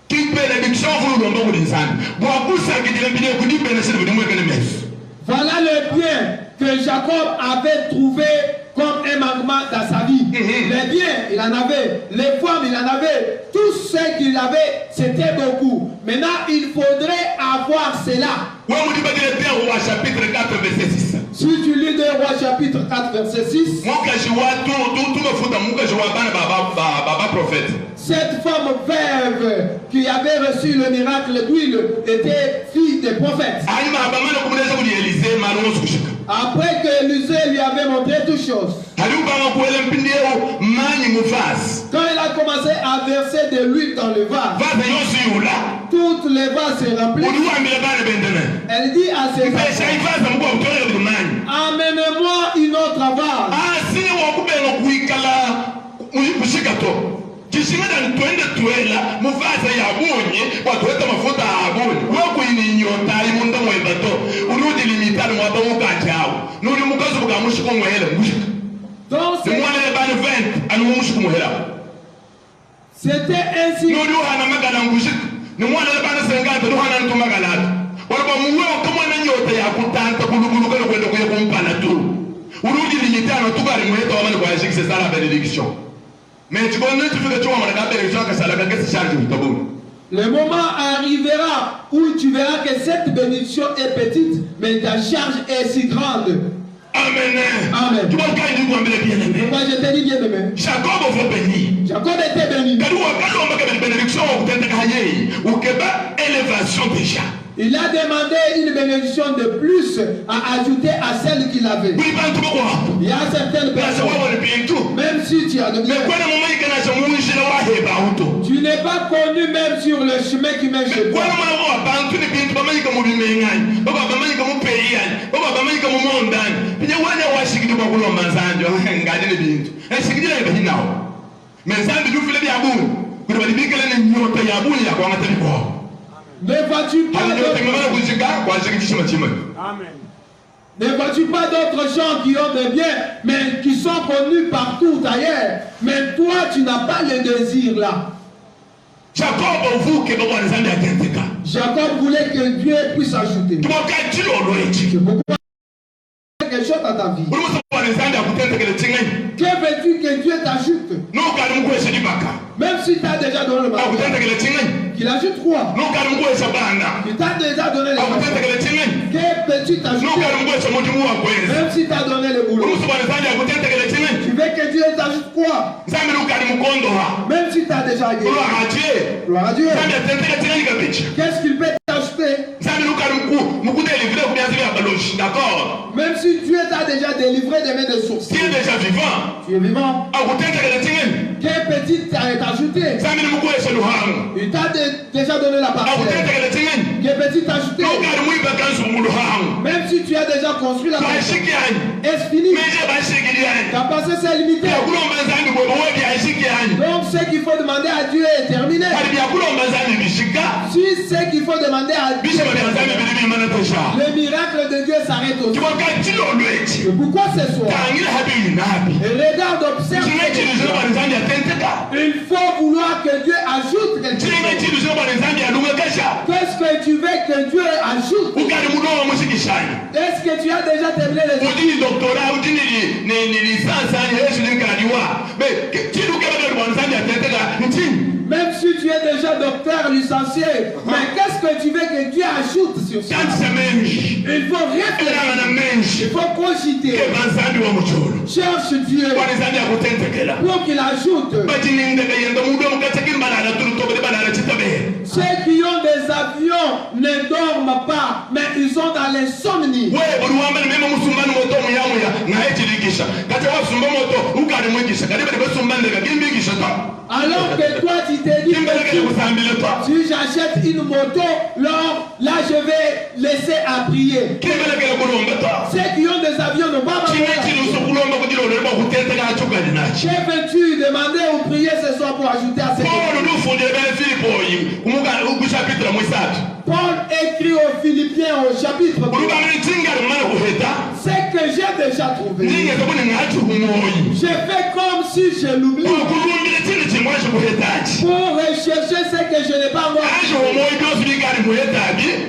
[SPEAKER 1] Qui peut l'élection vous le demandez aux gens. Bon pour ça que tu l'as bien connu ben c'est le demande que les messes.
[SPEAKER 2] Voilà le bien que Jacob avait trouvé comme un manquement dans sa vie. Les biens, il en avait. Les femmes, il en avait. Tout ce qu'il avait, c'était beaucoup. Maintenant, il faudrait avoir cela.
[SPEAKER 1] Chapitre 4, verset 6.
[SPEAKER 2] Si tu lis 2 Rois chapitre 4, verset 6. Cette femme veuve qui avait reçu le miracle d'huile était fille des prophètes. Après que Élisée lui avait montré toutes choses, quand il a commencé à verser de l'huile dans le vase, toutes les vases se remplissent. Elle dit à ses enfants, amenez-moi une autre vase.
[SPEAKER 1] Kishimeda twende twela muvaza ya bunye watweta mafuta abunye wako ininyota imunda mwebato urudi limitano mwaba ukachao nuri mukazo bukamushiko mwela mushika donc c'est moi les ban 20 anu mushiko mwela
[SPEAKER 2] c'était ainsi
[SPEAKER 1] nuri hana magala ngushika ni mwana le ban 50 ndo hana ntu magala wala muwe kama na nyota ya kutanta kulugulu kwenda kwenda kumpana tu urudi limitano tukari mweta wamani kwa shiki c'est ça la bénédiction.
[SPEAKER 2] Le moment arrivera où tu verras que cette bénédiction est petite, mais ta charge est si grande.
[SPEAKER 1] Amen.
[SPEAKER 2] Amen. Moi je t'ai dit bien aimé.
[SPEAKER 1] Jacob était béni.
[SPEAKER 2] Jacob était béni.
[SPEAKER 1] Élévation déjà.
[SPEAKER 2] Il a demandé une bénédiction de plus à ajouter à celle qu'il avait. Il y a certaines personnes, même si tu as de bien, tu n'es pas connu même sur le chemin qui mène chez toi. Ne vois-tu pas d'autres gens qui ont des biens, mais qui sont connus partout ailleurs. Mais toi, tu n'as pas le désir là. Jacob voulait que Dieu puisse ajouter. Quelque chose à ta vie. Que veux-tu que Dieu t'ajoute? Même si tu as déjà donné le mal. Qu'il ajoute quoi? Il t'a déjà donné le mal. Que peux-tu t'ajouter? Même si tu as donné le boulot. Tu veux que Dieu t'ajoute quoi? Même si tu as déjà gagné. Gloire à Dieu. Qu'est-ce qu'il peut t'ajouter? Même si Dieu t'a déjà délivré des mains de sources.
[SPEAKER 1] Tu es déjà vivant.
[SPEAKER 2] Tu es vivant. Quel petit t'a ajouté? Il t'a déjà donné la parole. Quel petit t'a ajouté? Même si tu as déjà construit la parole. Est-ce fini? Ta passé c'est limité. Donc ce qu'il faut demander à Dieu est terminé. Si c'est qu'il faut demander à Dieu, le miracle de Dieu s'arrête aussi. Pourquoi ce soir? Regarde, observe. Il faut vouloir que Dieu ajoute quelque chose. Qu'est-ce que tu veux que Dieu ajoute? Est-ce que tu as déjà terminé les études? Même si tu es déjà docteur, licencié, mais qu'est-ce que tu veux que Dieu ajoute sur ça? Il faut réfléchir, il faut cogiter. Cherche Dieu pour qu'il ajoute. Ceux qui ont des avions ne dorment pas, mais ils sont dans l'insomnie. Alors que toi tu t'es dit, si j'achète une moto, là je vais laisser à prier. Ceux qui ont des avions ne vont pas. Que veux-tu demander ou prier ce soir pour ajouter à ces Paul écrit aux Philippiens au chapitre 2. C'est que j'ai déjà trouvé. Je fais comme si je l'oublie. Pour rechercher ce que je n'ai pas encore.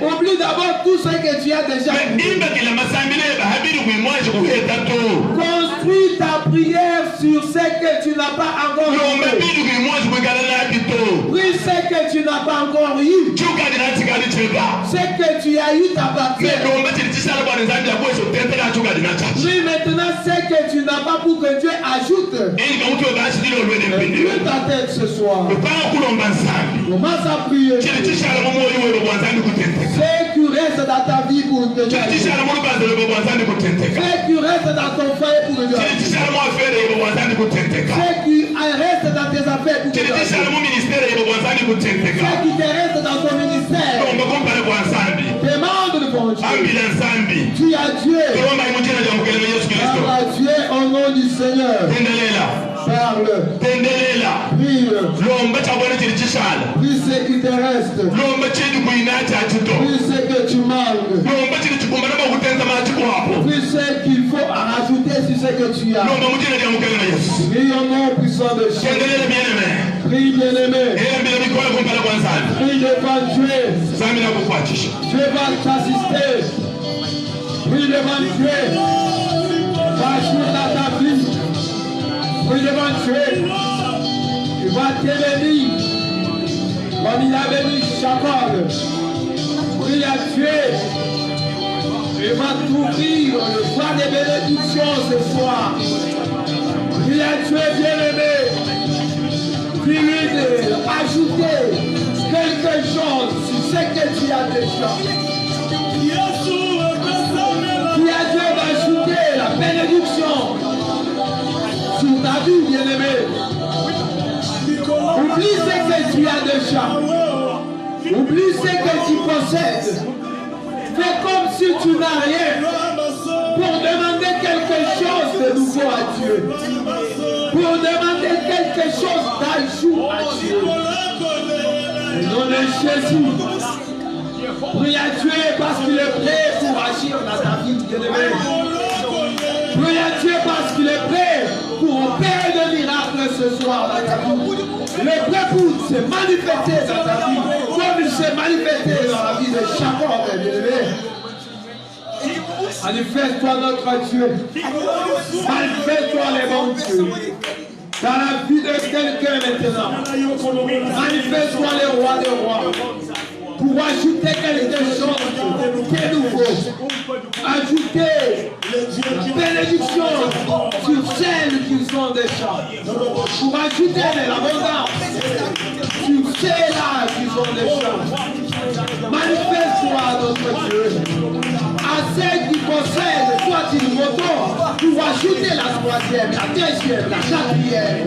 [SPEAKER 2] Oublie d'abord tout ce que tu as déjà trouvé. Construis ta prière sur ce que tu n'as pas encore eu. Prie ce que tu n'as pas encore eu. Ce que tu as eu t'appartient. Prie maintenant ce que tu n'as pas pour que Dieu ajoute. Prie ta tête ce soir. Commence à prier. Ce qui reste dans ta vie pour que Dieu ajoute. Ce qui reste dans ton foyer pour que Dieu ajoute. Ce qui reste dans tes affaires pour que Dieu ajoute. Ce qui te reste dans ton ministère. Demande devant Dieu. Tu as Dieu. Parle à Dieu au nom du Seigneur. Parle. Prie. Prie ce qui te reste. Prie ce que tu manques. Prie ce qu'il faut rajouter sur ce que tu as. Prie au nom puissant de Jésus. Prie bien-aimé. Prie devant Dieu. Dieu va t'assister. Prie devant Dieu. Va jouer dans ta vie. Prie devant Dieu. Il va te bénir. Comme il a béni Jacob. Prie à Dieu. Il va t'ouvrir le choix des bénédictions ce soir. Prie à Dieu bien-aimé. Prie-lui d'ajouter quelque chose sur ce que tu as déjà. Prie à Dieu d'ajouter la bénédiction sur ta vie, bien-aimé. Oublie ce que tu as déjà. Oublie ce que tu possèdes. Fais comme si tu n'as rien pour demander quelque chose de nouveau à Dieu. Pour demander quelque chose d'ajout à Dieu. Au nom de Jésus. Prie à Dieu parce qu'il est prêt pour agir dans ta vie, bien-aimé. Prie à Dieu parce qu'il est prêt pour opérer des miracles ce soir dans ta vie. Il est prêt pour se manifester dans ta vie, comme il s'est manifesté dans la vie de Jacob, bien-aimé. Manifeste-toi notre Dieu. Manifeste-toi les bons dieux. Dans la vie de quelqu'un maintenant. Manifeste-toi les rois des rois. Pour ajouter quelque chose de nouveau. Ajouter la bénédiction sur celles qui sont déjà. Pour ajouter de l'abondance sur celles-là qui sont déjà. Manifeste-toi notre Dieu. À ceux qui possèdent soit une moto pour ajouter la troisième, la deuxième, la quatrième.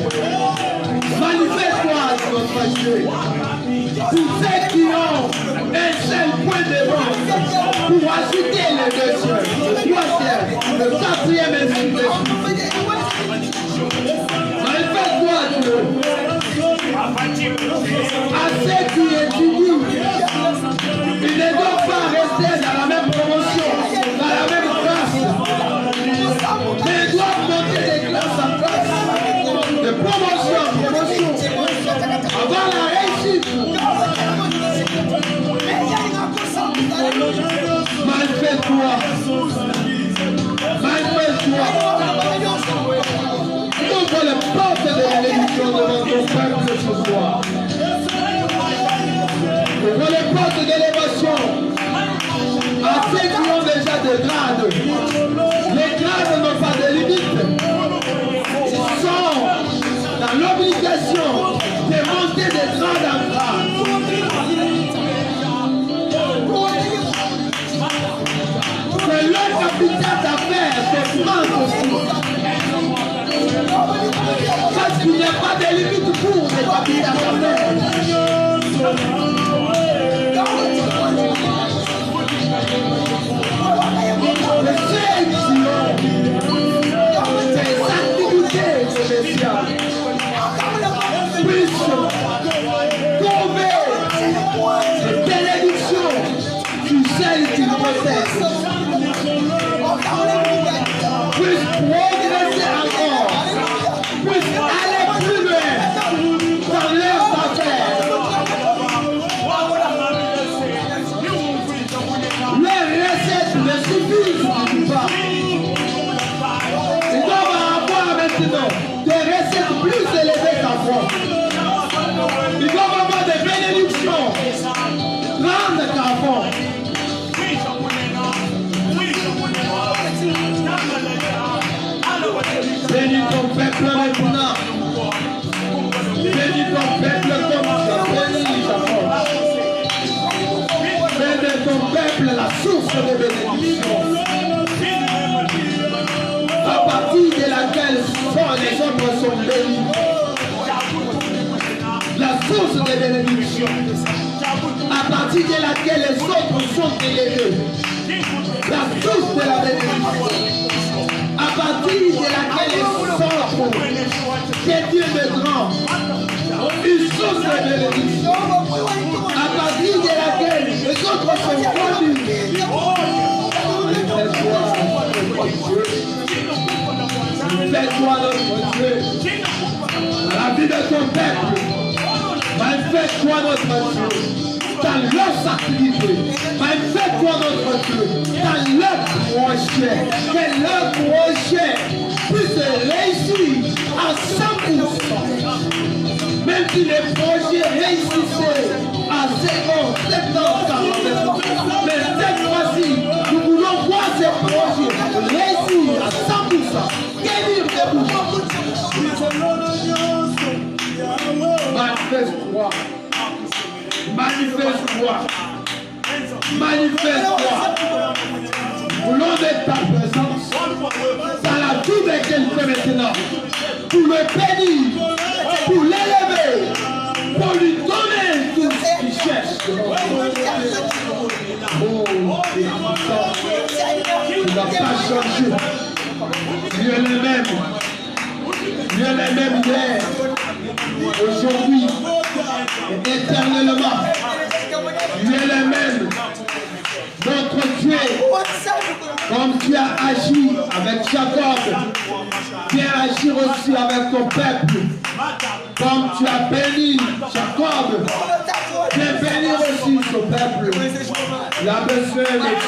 [SPEAKER 2] Manifeste-toi notre Dieu. Pour ceux qui ont un seul point de vente pour ajouter le deuxième, le troisième, le quatrième ainsi de suite. Manifeste-toi Dieu. À ceux qui étudient de grade. Les grades n'ont pas de limite. Ils sont dans l'obligation de monter de grade en grade. C'est leur capital d'affaires de France aussi. Parce qu'il n'y a pas de limite pour les capitales d'affaires. Ces activités commerciales puissent trouver des bénédictions sur celles qui possèdent, puissent progresser encore, puissent aller plus loin dans leurs affaires. Leurs recettes ne suffisent pas. Ils doivent avoir maintenant des recettes plus élevées qu'avant. Ils doivent avoir des bénédictions grandes qu'avant. Bénis ton peuple maintenant. Bénis ton peuple comme tu as béni Jacob. Fais de ton peuple la source de bénédiction, à partir de laquelle les autres sont bénis. La source de bénédiction, à partir de laquelle les autres sont élevés. La source de la bénédiction, à partir de laquelle les autres, que Dieu me grand, une source de bénédiction, à partir de laquelle les autres sont connus. Fais-toi notre Dieu, la vie de ton peuple. Fais-toi notre Dieu dans leurs activités. Fais-toi notre Dieu dans leurs projets. Que leurs projets puissent réussir à 100%. Même si les projets réussissaient à 50, 70, 40%. Mais cette fois-ci, nous voulons voir ces projets réussir à 100%. Quel est le bout? Manifeste-toi. Manifeste-toi. Manifeste-toi. Voulons de ta présence dans la vie de quelqu'un maintenant. Pour le bénir, pour l'élever, pour lui donner tout ce qu'il cherche. Oh, tu n'as pas changé. Tu es le même. Tu es le même hier, aujourd'hui et éternellement. Tu es le même. Notre Dieu, comme tu as agi avec Jacob, viens agir aussi avec ton peuple. Comme tu as béni Jacob, viens bénir aussi ton peuple. Il a besoin de